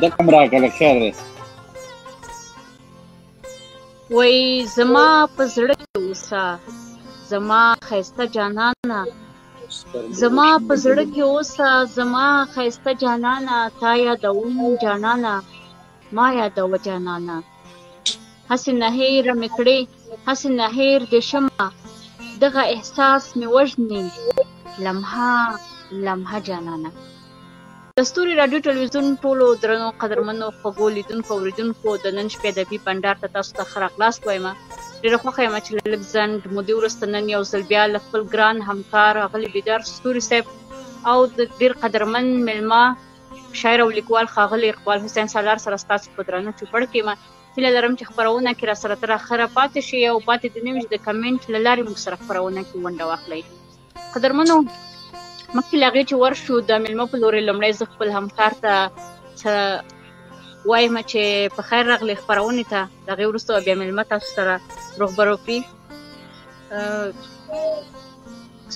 د کوم راکړه خیر دی وای زما په زړه کې اوسه زما ښایسته جانانه زما په زړه کې اوسه زما ښایسته جانانه تا یادوم جانانه ما یادوه جانانه هسې نه هېره مې کړې هسې نه هېر دې شمه دغه احساس مې وژني لمحه لمحه جانانه د ستوري راډیو ټلویزیون ټولو درنو قدرمنو خوږو لیدونکو اورېدونکو د نن شپې ادبي بنډار ته تاسو ته ښه راغلاست وایم ډېره خوښه یم چې له لږ ځنډ مودې وروسته نن یو ځل بیا له خپل ګران همکار ښاغلي بیدار ستوري صاحب او د ډېر قدرمن میلمه شاعر او لیکوال ښاغلي اقبال حسین سالار سره ستاسو په درانه چوپړ کې یم هیله لرم چې خپرونه کې راسره تر اخره پاتې شي او پاتې دې نه وي چې د کمنټ له لارې موږ سره خپرونه کې ونډه واخلئ قدرمنو مخکې له هغې چې ورشو د میلمه په لورې لومړی زه خپل همکار ته څه وایم چې په خیر راغلی خپرونې ته د هغې وروسته بیا میلمه تاسو سره روغبر وکړي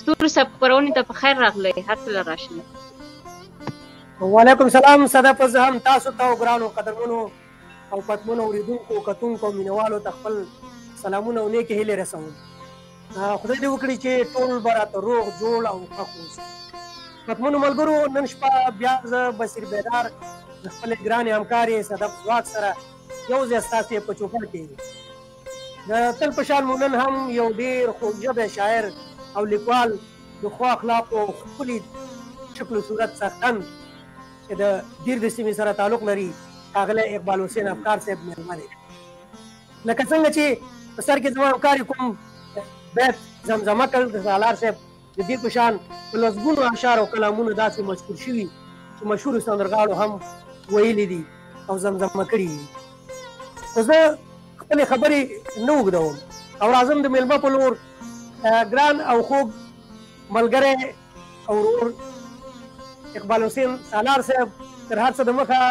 ستوري صاحب خپرونې ته په خیر راغلی هر کله راشئ وعلیکم سلام صدف زه هم تاسو ته ګرانو قدرمنو او پتمنو اورېدونکو کتونکو مینوالو ته خپل سلامونه او نیکې هیلې رسوم خدای دې وکړي چې ټول به راته روغ جوړ او خوښ اوسي پتمنو ملګرو نن شپه بیا زه بصیر بیدار د خپلې ګرانې همکارې صدف ځواک سره یو ځای ستاسې په چوپړ کې د تل په شان مو نن هم یو ډېر خوږژبی شاعر او لیکوال د ښو اخلاقو او ښکلي شکل و صورت څښتن چې د دیر د سیمې سره تعلق لري ښاغلی اقبال حسین افکار صاحب مېلمه دی لکه څنګه چې په سر کې زما همکار کوم بیت زمزمه کړ د سالار صاحب د دې په شان په لسګونو اشعار او کلامونه داسې مشهور شوي چې مشهورو سندرغاړو هم ویلي دي او زمزمه کړي دي خو زه خپلې خبرې نه اوږدوم او راځم د میلمه په لور ګران او خوږ ملګری او ورور اقبال حسین سالار صاحب تر هر څه د مخه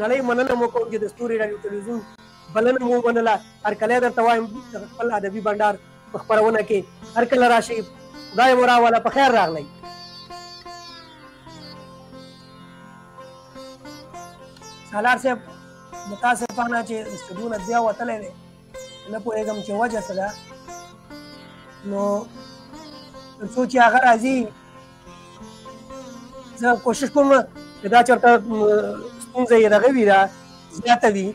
نړۍ مننه مو کوم چې د ستوري راډیو ټلویزیون بلنه مو ومنله هرکلی درته وایم خپل ادبي بنډار په خپرونه کې هر کله راشئ خدای مو راوله په خیر راغلی سالار صاحب متاسفانه چې استودیو نه ځای وتلی دی نه پوهېږم چې وجه څه ده نو تر څو چې هغه راځي زه کوشش کوم چې دا چېرته ستونزه یې دغه وي دا زیاته وي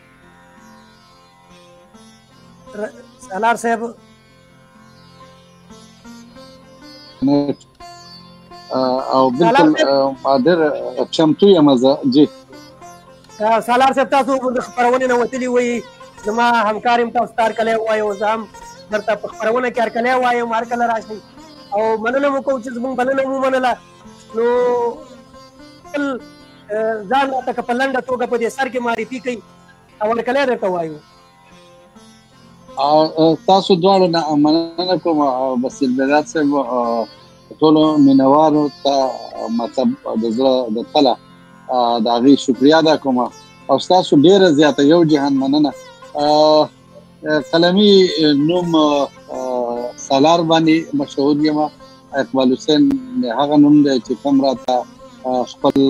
سالار صاحب او بالکل ډېر چمتو یم زه جی سالار صاحب تاسو د خپرونې نه وتلي وایي زما همکار یم تاسو ته هرکلی ووایم زه هم درته په خپرونه کې هرکلی وایم هر کله راشئ او مننه مو کوو چې زموږ بلنه مو ومنله نو خپل ځان راته که په لنډه توګه په دې سر کې معرفي کوي او هرکلی درته وایو تاسو دواړو نه مننه کوم بصیر بیدار صاحب ټولو مینوالو ته مطلب د زړه د تله د هغې شکریا ادا کوم او ستاسو ډېره زیاته یو جهان مننه قلمي نوم سالار باندې مشهور یم اقبال حسین هغه نوم دی چې کوم راته خپل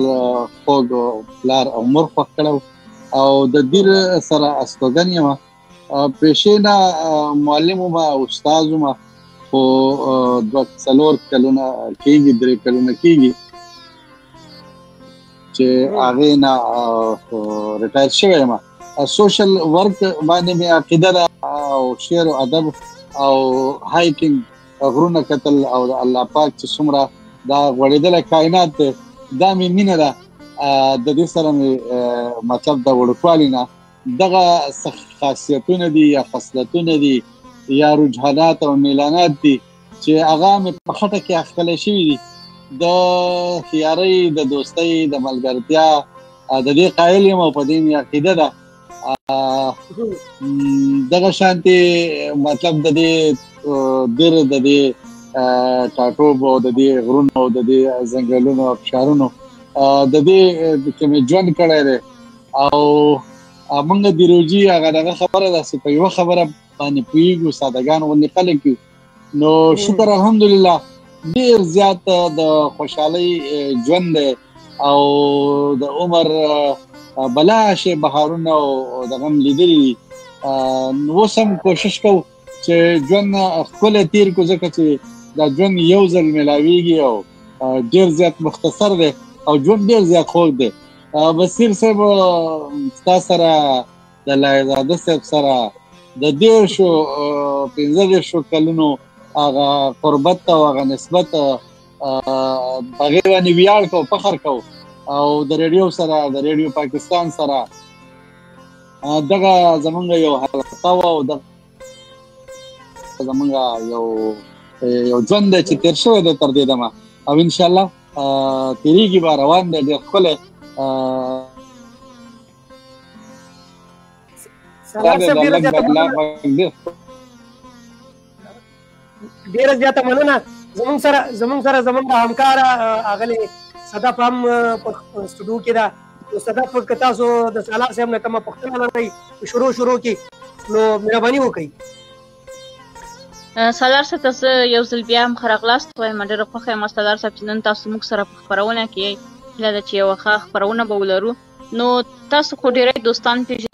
خوږ پلار او مور خوښ کړی او د دیر سره استوګن یم پیشې نه معلم وم استاد وم خو 2 کلونه کېږي 3 کلونه کېږي چې هغې نه ریټایر شوی یم سوشل ورک باندې مې عقیده ده او شعر او ادب او هایکنګ غرونه کتل او د الله پاک چې څومره دا غوړېدلی کائنات دی دا مې مینه ده د دې سره مې مطلب د وړوکوالي نه دغه خاصیتونه دي یا خصلتونه دي یا رجحانات او میلانات دي چې هغه مې په خټه کې اخښلی شوي دي د خیارۍ د دوستۍ د ملګرتیا د دې قایل یم او په دې مې عقیده ده دغه شانتې مطلب د دې دیر د دې ټاټوب او د دې غرونو او د دې ځنګلونو او فشارونو د دې کې مې ژوند کړی دی او موږ د روجي هغه دغه خبره ده چې په یوه خبره باندې پوهېږو سادهګان غوندې خلک یو نو شکر الحمدلله ډېر زیات د خوشحالۍ ژوند دی او د عمر بلا شي بهارونه او دغه لیدلي دي. نو سم کوشش کوو چې ژوند ښکلی تیر کړو ځکه چې دا ژوند یو ځل میلاویږي او ډېر زیات مختصر دی او ژوند ډېر زیات خوږ دی. بصیر صاحب ستا سره د لایزاده صاحب سره د 15 کلونو هغه قربت او هغه نسبت هغې باندې ویاړ کوو، فخر کوو او د ریډیو سره د ریډیو پاکستان سره دغه زمونږ یو حلقه وه او دغه زمونږ یو ژوند دی چې تېر شوی دی تر دې دمه او انشاءالله تېرېږي به، روان دی ډېر ښکلی. ډېره زیاته مننه. زمونږ سره زمونږ همکاره اغلې صدف هم په سټوډیو کې ده. نو صدف که تاسو د سالار صاحب نه کومه پوښتنه لرئ شروع کې نو مهرباني وکړئ. سالار صاحب تاسو یو ځل بیا هم ښه راغلاست وایم. ډېره خوښه یم سالار صاحب چې نن تاسو موږ سره په خپرونه کې یئ. هیله ده چې یوه ښه خپرونه به ولرو. نو تاسو خو ډېری دوستان پېژنئ،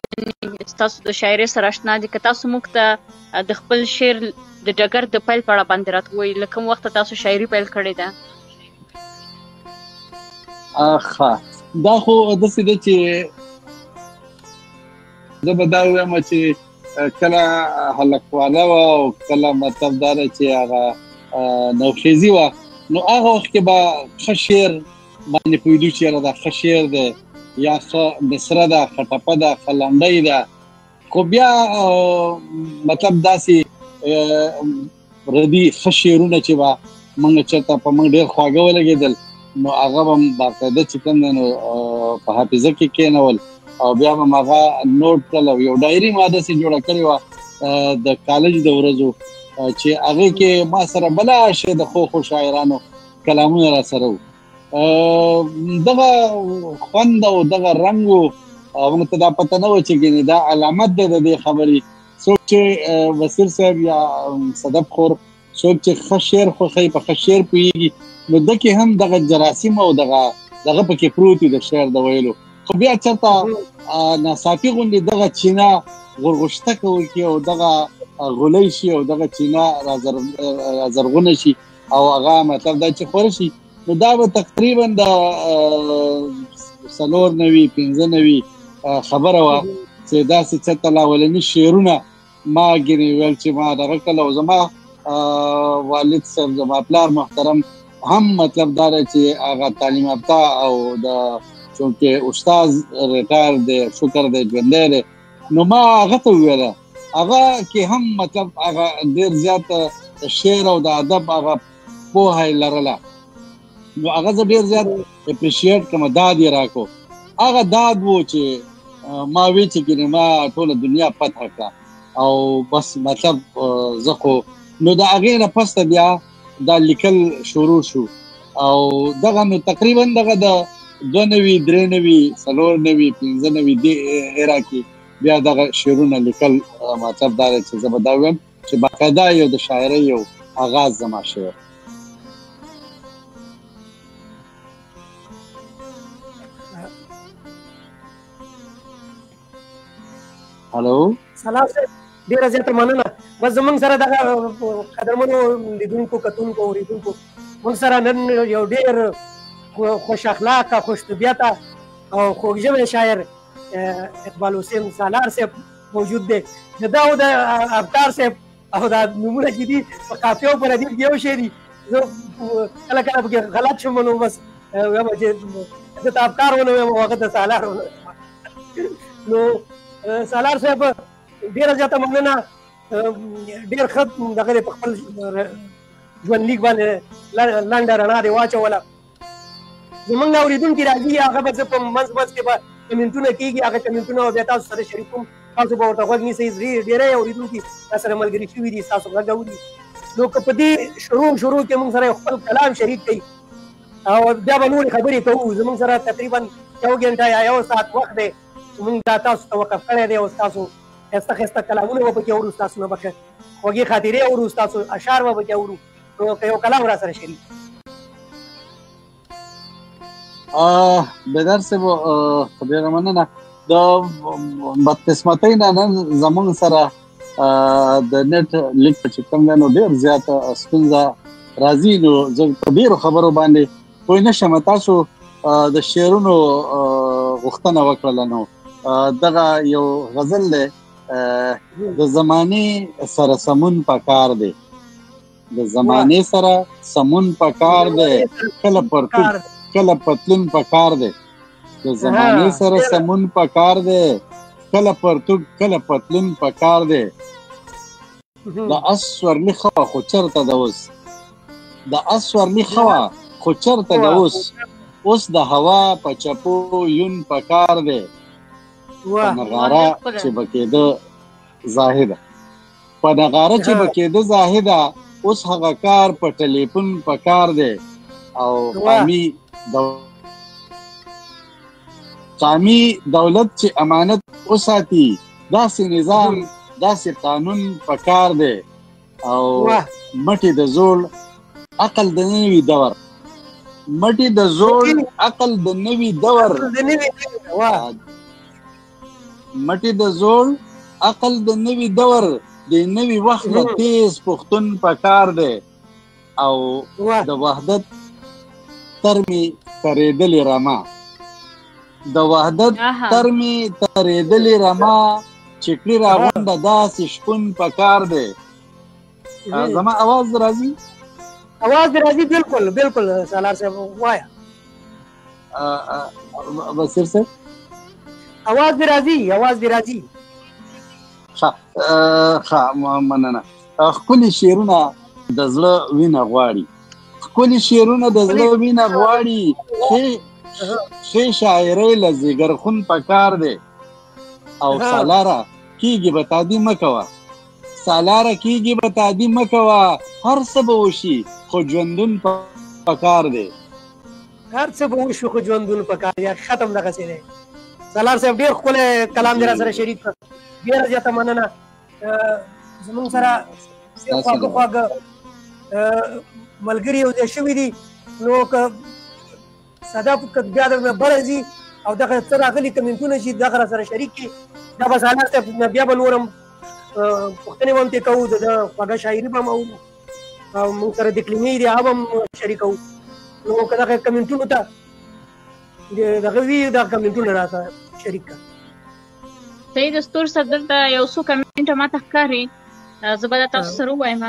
ستاسو د شاعرۍ سره اشنا دي. که تاسو موږ ته د خپل شعر د ډګر د پیل په اړه باندې راته ووایئ، له کوم وخته تاسو شاعري پیل کړې ده؟ دا خو داسې ده چې زه به دا ووایم چې کله هلکواله وه او کله مطلب دا ده چې هغه نوخیزي وه، نو هغه وخت کې به ښه شعر باندې پوهېدو چې یاره دا ښه شعر دی یا ښه مصره ده، ښه ټپه ده، ښه لنډۍ ده. خو بیا مطلب داسې ردي ښه شعرونه چې به موږ چېرته په موږ ډېر خواږه ولګېدل نو هغه به م باقاعده چې کوم دی نو په حافظه کې کېنول او بیا به م هغه نوټ کړل او یو ډایري ما داسې جوړه کړې وه د کالج د ورځو چې هغې کې ما سره بلا شی د ښو شاعرانو کلامونه را سره وو. دغه خوند او دغه رنګ و موږ ته دا پته نه وه چې ګینې دا علامت دی د دې خبرې. څوک چې بصیر صاحب یا صدف خور څوک چې ښه شعر خوښوي په ښه شعر پوهېږي نو ده کې هم دغه جراثیم او دغه پکې پروت وي د شعر د ویلو. خو بیا چېرته ناڅاپي غوندې دغه چینه غورغوشته کول کړي او دغه غولی شي او دغه چینه رازرغونه شي او هغه مطلب دا چې خوره شي نو دا به تقریبا د 94 خبره وه چې داسې چېرته لا اولني شعرونه ما ګینې ویل چې ما دغه کله او زما والد صاحب زما پلار محترم هم مطلب دا دی چې هغه تعلیم یافته او د چونکې استاد ریټایر دی شکر دی ژوندی دی نو ما هغه ته وویله هغه کې هم مطلب هغه ډېر زیات د شعر او د ادب هغه پوهه یې لرله نو هغه زه ډېر زیات اپریشیټ کړم. داد یې راکړو. هغه داد و چې ما وی چې ګینې ما ټوله دنیا فتح کړه او بس مطلب زه خو نو د هغې نه پس ته بیا دا لیکل شروع شو او دغه نو تقریبا دغه د 92 93 94 95 دې ایرا کې بیا دغه شعرونه لیکل مطلب دا دی چې زه به دا ویم چې باقاعده یو د شاعرۍ یو آغاز زما شوی. هلو سلام صاحب ډېره زیاته مننه. بس زموږ سره دغه قدرمنو لیدونکو کتونکو اورېدونکو موږ سره نن یو ډېر خوش اخلاقه خوش طبیعته او خوږژبی شاعر اقبال حسین سالار صاحب موجود دی. د ده او د ابتار صاحب او دا نومونه چې دي په قافیه او په ردیف کې یو شی دي. زه کله کله پکې غلط شم نو بس وایم چې زه ته ابتار ونه وایم او هغه ته سالار ونه نو سالار صاحب ډېره زیاته مننه. ډېر ښه دغه دی په خپل ژوند لیک باندې لنډه رڼا دې واچوله. زمونږ اورېدونکي راځي هغه به زه په منځ کې به کمنټونه کېږي هغه کمنټونه به بیا تاسو سره شریکوم. تاسو به ورته غوږ نیسئ. ډېری اورېدونکي تا سره ملګري شوي دي ستاسو غږ اوري نو که په دې شروع کې موږ سره خپل کلام شریک کړئ او بیا به نورې خبرې کوو. زمونږ سره تقریبا 1 غنټه یا 1 ساعت وخت دی. موږ دا تاسو ته وقف کړی دی او ستاسو ښایسته ښایسته کلامونه به پکې اورو ستاسو نه به خوږې خاطرې اورو ستاسو اشعار به پکې اورو. نو که یو کلام را سره شریک بیدار صاحب ډېره مننه. د بدقسمتۍ نه نن زموږ سره د نیټ لیک چې کوم دی نو ډېر زیاته ستونزه راځي، نو زه په ډېرو خبرو باندې پوه نه شم. تاسو د شعرونو غوښتنه وکړله، نو دغه یو غزل دی، د زمانې سره سمون پکار دی، د زمانې سره سمون پکار دی، کله پرتون کله پتلون پکار دی، د زمانې سره سمون پکار دی، کله پرتون کله پتلون پکار دی. د اس ورلی خوا خو چرته د اوس، د اس ورلی خوا خو چرته د اوس د هوا په چپو یون پکار دی. په نغاره چې بکېده زاهده، په نغاره چې بکېده زاهده، اوس هغه کار په ټلیفون پکار دی. او قامي دولت چې امانت وساتي، داسې نظام داسې قانون پکار دی. او مټې د زوړ عقل د نوي دور، مټې د زوړ عقل د نوي دور، مټې د زوړ عقل د نوي دور، د نوي وخت د تیز پښتون پکار دی. او د وحدت ترمي ترېدلې رما، د وحدت ترمي ترېدلې رما، چې کړي راغونډه داسې شپون پکار دی. زما اواز راځي؟ اواز راځي، بالکل بالکل. سالار صاحب وایا بصیر صاحب اواز راځي، اواز راځي. ښه مننه. ښکلي شعرونه د زړه وینه غواړي، ښکلي شعرونه د زړه وینه غواړي، ښې شاعرۍ له زیګرخون پکار دی. او سالاره کیږي به تادي مه کوه، سالاره کیږي به تادي مه کوه، هر څه به وشي خو ژوندون پکار دی. هر څه به وشي خو ژوندون پکار دی. ختم دغسې دی. سالار صاحب ډېر ښکلی کلام دی را سره شریک کړ، ډېره زیاته مننه. زموږ سره خواږه خواږه ملګري یو ځای شوي دي، نو که صدف که بیا درنه بره ځي او دغه څه راغلي کمنټونه چې دغه را سره شریک کړي، دا به سالار صاحب بیا به نور هم پوښتنې به هم ترې کوو، د خواږه شاعري به هم او موږ سره د کلمې دی هغه به هم شریکوو. نو که دغه کمنټونو ته دغه وي، دغه کمنټونه راته شریک کړه. صحیح د ستور صاحب دلته یو څو کمنټه ماته ښکاري، زه به تاسو سره ووایم.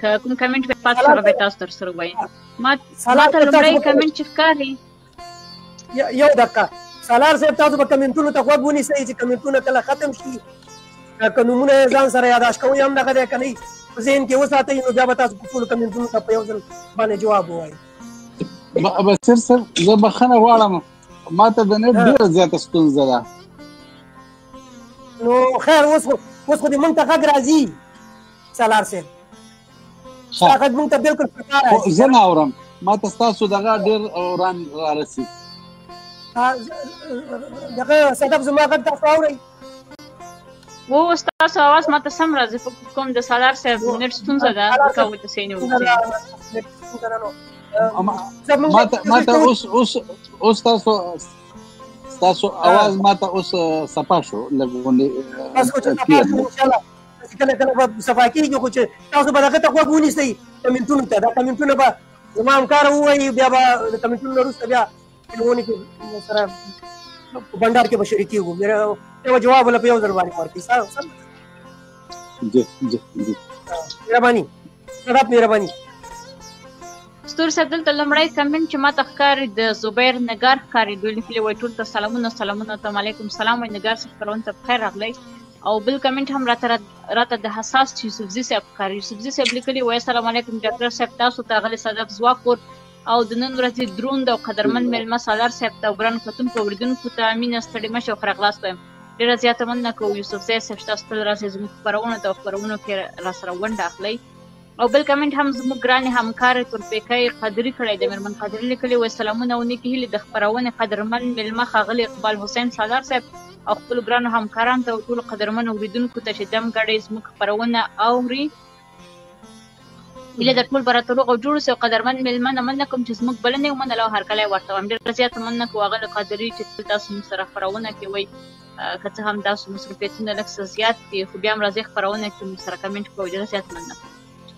که کوم کمنټ به پات سره به تاسو سره ووایم. ماته لومړی کمنټ چې ښکاري، یو دقیقه سالار صاحب تاسو به کمنټونو ته غوږ ونیسئ چې کمنټونه کله ختم شي، که نومونه یې ځان سره یاداشت کوئ هم دغه دی، که نه په ذهن کې وساتئ، نو بیا به تاسو په ټولو کمنټونو ته په یو ځل باندې جواب ووایئ. بصیر صاحب زه بخښنه غواړم، ماته د نیټ ډېره زیاته ستونزه ده. نو خیر اوس خو دې موږ ته غږ راځي سالار صاحب، ستا غږ موږ ته بلکل پکار راځي. زه نه اورم، ماته ستاسو دغه ډېر وران رارسي. دغه صدف زما غږ تاسو اورئ؟ و ستاسو اواز ماته سم راځي، فکر کوم د سالار صاحب نیټ ستونزه ده، ځکه ورته صحیح نه وځي. ماته اوس ستاسو اواز ماته اوس صفا شو، لږ غوندې کله کله به صفا کېږي، خو چې تاسو به دغه ته غوږ ونیسئ کمنټونو ته، دا کمنټونه به زما همکاره ووایي، بیا به د کمنټونو نه وروسته بیا ټلفوني کې سره په بنډار کې به شریکېږو، بیا به جواب له په یو ځل باندې ورکړي. مهرباني صدف، مهرباني. ستور صاحب دلته لومړی کمنټ چې ماته ښکاري د زبیر نګار ښکاري، دوی لیکلي وایي ټولو ته سلامونه، سلامونه ته وعلیکم سلام وایي نګار صاحب، خپرونې ته بخیر راغلی. او بل کمنټ هم راته د حساس یوسفزي صاحب ښکاري. یوسفزي صاحب لیکلي وایي السلام علیکم ډاکټر صاحب، تاسو ته غلی صدف ځواکور او د نن ورځې دروند او قدرمن میلمه سالار صاحب ته او ګرانو کتونکو اورېدونکو ته مینه ستړې مه شئ او ښه راغلاست وایم. ډېره زیاته مننه کوو یوسفزي صاحب چې تاسو تل راځئ زموږ خپرونو ته او خپرونو کې راسره ونډه اخلئ. او بل کمنټ هم زموږ ګرانې همکارې تورپیکۍ قادري کړی د مېرمن قادري لیکلي وایي سلامونه او نیکې هیلې د خپرونې قدرمن میلمه ښاغلي اقبال حسین سالار صاحب او خپلو ګرانو همکارانو ته او ټولو قدرمنو اورېدونکو ته چې دم ګډۍ زموږ خپرونه اوري. هیله د ټول به راته روغ او جوړ اوسي او قدرمن مېلمه مننه کوم چې زموږ بلنې ومنله او هرکلی ورته وایم. ډېره زیاته مننه کوو هغه له قادري چې تاسو موږ سره خپرونه کوئ. که څه هم تاسو مصروفیتونه لږ څه زیات دي خو بیا هم راځئ خپرونه کې موږ سره کمنټ کوئ. ډېره زیاته مننه.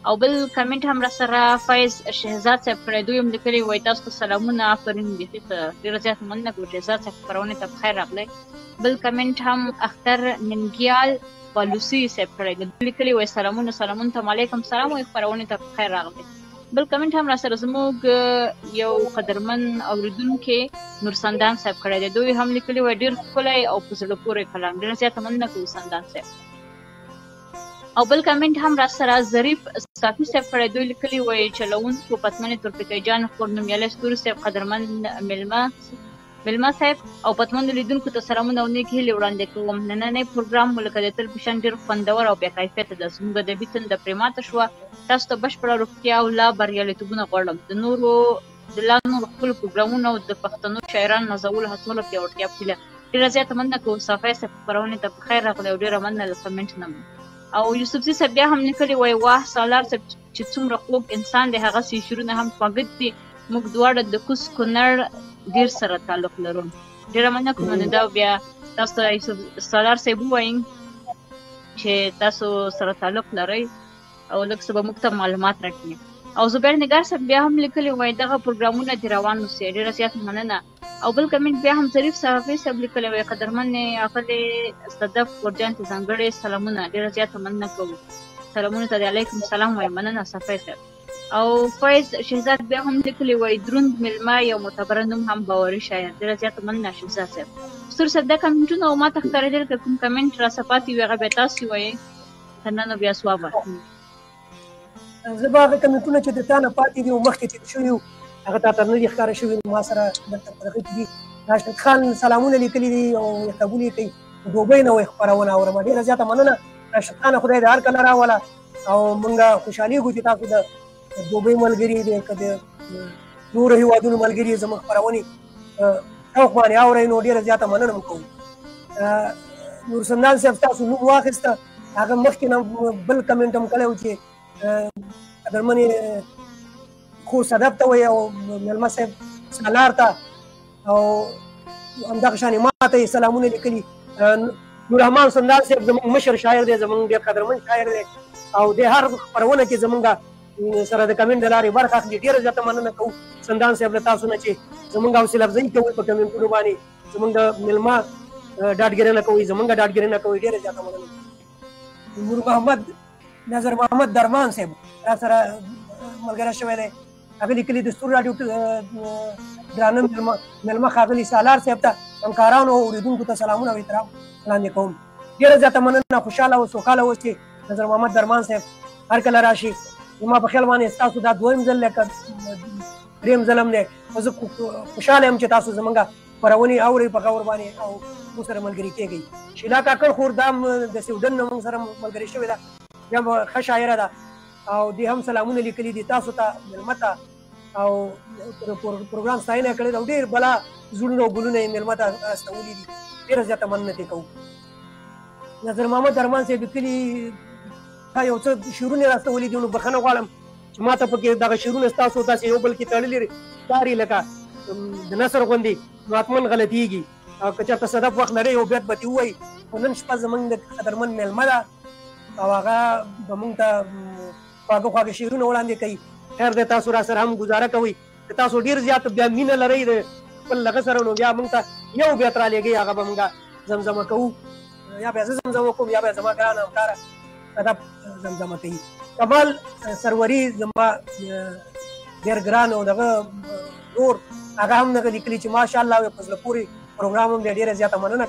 او بل کمنټ هم راسره فیض شهزاد صاحب کړی، دوی هم لیکلي وایي تاسو ته سلامونه آفرین بیخي ډېره زیاته مننه کوو شهزاد صاحب خپرونې ته بخیر راغلی. بل کمنټ هم اختر ننګیال بالوسي صاحب کړی، دوی لیکلي وایي سلامونه ته علیکم سلام وایي خپرونې ته بخیر راغلی. بل کمنټ هم راسره زموږ یو قدرمن اوریدونکي نورسندان صاحب کړی دی، دوی هم لیکلي وایي ډېر ښکلی او په زړه پورې کلام. ډېره زیاته مننه کوو سندان صاحب. او بل کمنټ هم راسره ظریف صافي صاحب کړی، دوی لیکلي وایي چلوونکو پتمنې تورپیکی جان خور نومیالی ستوري صاحب قدرمن مېلمه صاحب او پتمنو لیدونکو ته سلامونه او نیکې هیلې وړاندې کوم. نننی پروګرام مو لکه د تل په شان ډېر خوندور او بیا کیفیته ده. زموږ ادبي تنده پرې ماته شوه. تاسو ته بشپړه روغتیا او لا بریالیتوبونه غواړم. د نورو خپلو پروګرامونو او د پښتنو شاعرانو نازولو هڅولو پیاوړتیا په هیله. ډېره زیاته مننه کوو صافی صاحب خپرونې ته په خیر راغلی او ډېره مننه له کمنټ نه مو. او یوسفزي صاحب بیا هم لیکلي وایي واه سالار صاحب چې څومره خوږ انسان دی، هغسې شعرونه هم خواږه دي. موږ دواړه د کوز کونړ ډېر سره تعلق لرو. ډېره مننه کوم. نو دا بیا تاسو ته یوسف سالار صاحب ووایم چې تاسو سره تعلق لرئ او لږ څه به موږ ته معلومات راکړي. او زبیر نګار صاحب بیا هم لیکلي وایي دغه پروګرامونه دې روان اوسي. ډېره زیاته مننه. او بل کمنټ بیا هم ظریف صافي صاحب لیکلی وایي قدرمنې اغلې صدف ګورجان ته ځانګړې سلامونه. ډېره زیاته مننه کوو. سلامونو ته د علیکم سلام وایي. مننه صافی صاحب. او فیض شهزاد بیا هم لیکلی وایي دروند مېلمه یو معتبره نوم هم باوري شاعر. ډېره زیاته مننه شهزاد صاحب. ستور صاحب دا کمنټونه او ما ته ښکارېدل که کوم کمنټ راڅه پاتې وي هغه بیا تاسو وایئ که نه نو بیا سوابه. زه به هغه کمنټونه چې د تا نه پاتې دي او مخکې تېر شوي وو هغه تا ته نه دي ښکاره شوي ما سره دلته په دغه کې دي. راشد خان سلامونه لیکلي دي او قبول یې کوي. دوبۍ نه وایي خپرونه اورم. ډېره زیاته مننه راشد خانه، خدای دې هر کله راوله او موږ خوشحالېږو چې تاسو د دوبۍ ملګري دي که د نورو هېوادونو ملګري زموږ خپرونې شوق باندې اورئ نو ډېره زیاته مننه مو کوو. نورسندان صاحب تاسو نوم واخیسته، هغه مخکې نه بل کمنټ هم کړی و چې قدرمنې خور صدف ته وایي او مېلمه صاحب سالار ته او همدغه شانې ما ته یې سلامونه لیکلي. نوررحمان سندان صاحب زموږ مشر شاعر دی، زموږ ډېر قدرمن شاعر دی او د هر خپرونه کې زموږ سره د کمنټ د لارې برخه اخلي. ډېره زیاته مننه کوو سندان صاحب له تاسو نه چې زموږ حوصله افزایي کوئ په کمنټونو باندې، زموږ د مېلمه ډاډګیرنه کوئ، زموږ ډاډګیرنه کوئ. ډېره زیاته مننه. نور محمد نظر محمد درمان صاحب را سره ملګری شوی دی، هغه لیکلي د ستوري راډیو درانه مېلمه ښاغلي سالار صاحب ته همکارانو او اورېدونکو ته سلامونه او احترام وړاندې کوم. ډېره زیاته مننه. خوشحاله او سوکاله اوسئ. نظر محمد درمان صاحب هر کله راشي زما په خیال باندې ستاسو دا دویم ځل دی که درېیم ځل هم دی، خو زه خوشحاله یم چې تاسو زموږ خپرونې اورئ په غور باندې او موږ سره ملګري کېږئ. شیلا کاکړ خور دا هم د سویډن نه موږ سره ملګرې شوې ده، بیا هم ښه شاعره ده او دې هم سلامونه لیکلي دي تاسو ته مېلمه ته او پروګرام ستاینه یې کړې ده او ډېر بلا زړونه او ګلونه یې مېلمه ته راستولي دي. ډېره زیاته مننه ترې کوو. نظر محمد درمان صاحب لیکلي تا یو څه شعرونه یې راستولي دي نو بښنه غواړم چې ما ته پکې دغه شعرونه ستاسو داسې یو بل کې تړلي ښکاري لکه د نثر غوندې نو حتمن غلطېږي. او که چېرته صدف وخت لرئ یو بیت به ترې ووایي، خو نن شپه زموږ د قدرمن مېلمه ده او هغه به موږ ته خواږه خواږه شعرونه وړاندې کوي. خیر دی تاسو را سره هم ګزاره کوئ که تاسو ډېر زیات بیا مینه لرئ د خپل هغه سره نو بیا موږ ته یو بیت رالیږئ هغه به موږ زمزمه کوو، یا بیا زه زمزمه کوم یا بیا زما ګرانه همکاره صدف زمزمه کوي. کمال سروري زما ډېر ګران او دغه ورور هغه هم دغه لیکلي چې ماشاءالله په زړه پورې پروګرام هم دی. ډېره زیاته مننه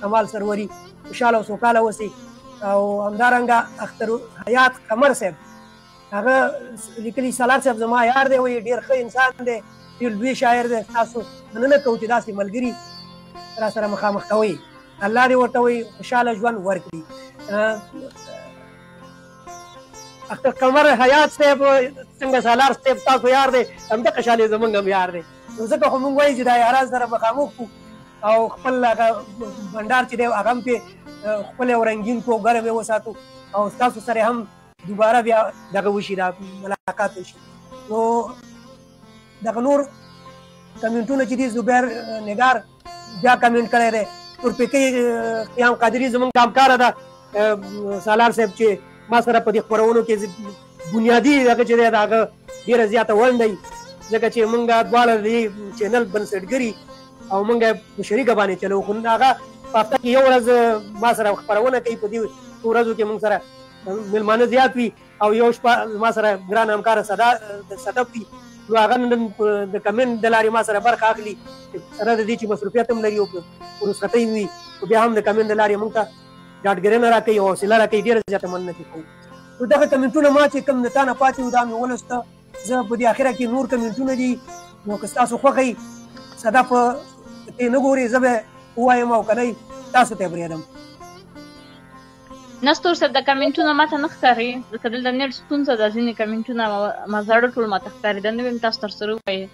کمال سروري. خوشحاله او سوکاله اوسئ. او همدارنګه اختر حیات قمر صاحب هغه لیکلي سالار صاحب زما یار دی، وایي ډېر ښه انسان دی، ډېر لوی شاعر دی. تاسو مننه کوو چې داسې ملګري را سره مخامخ کوئ. الله دې ورته وایي خوشحاله ژوند ورکړي. اختر قمر حیات صاحب څنګه سالار صاحب تاسو یار دی، همدغه شان زموږ هم یار دی. نو ځکه خو موږ وایي چې دا یاران سره مخامخ کړو او خپل هغه بنډار چې دی هغه هم پې ښکلی او رنګین کړو، ګرم یې وساتو او ستاسو سره هم دوباره بیا دغه وشي دا ملاقات وشي. نو دغه نور کمنټونه چې دي زبیر نگار بیا کمنټ کړی دی. تورپیکۍ قیام قادري زموږ همکاره ده سالار صاحب چې ما سره په دې خپرونو کې بنیادي دغه چې دی د هغه ډېره زیاته ونډه وي، ځکه چې موږ دواړه د دې چینل بنسټګري او موږ په شریکه باندې چلو. خو هغه په هفته کې یو ورځ ما سره خپرونه کوي، په دې ورځو کې موږ سره مېلمانه زیات وي او یو شپه ما سره ګران همکاره صدف وي، نو هغه نن د کمنټ د لارې ما سره برخه اخلي، سره د دې چې مصروفیت هم لري او رخصتۍ وي، خو بیا هم د کمنټ د لارې موږ ته ډاډګرنه راکوي او حوصله راکوي. ډېره زیاته مننه کوو. نو دغه کمنټونه ما چې کوم د تا نه پاتې وو دا مې ولوسته. زه په دې اخره کې نور کمنټونه دي، نو که ستاسو خوښه وي صدف ته نه ګورې زه به ووایم او که نه تاسو ته یې پرېږدم. نستور صاحب د کمنټونه ماته نه ښکاري، ځکه دلته نېټ ستونزه ده، ځینې کمنټونه ما زاړه ټول ماته ښکاري. دا نه ویم تاسو تر سره ووایئ.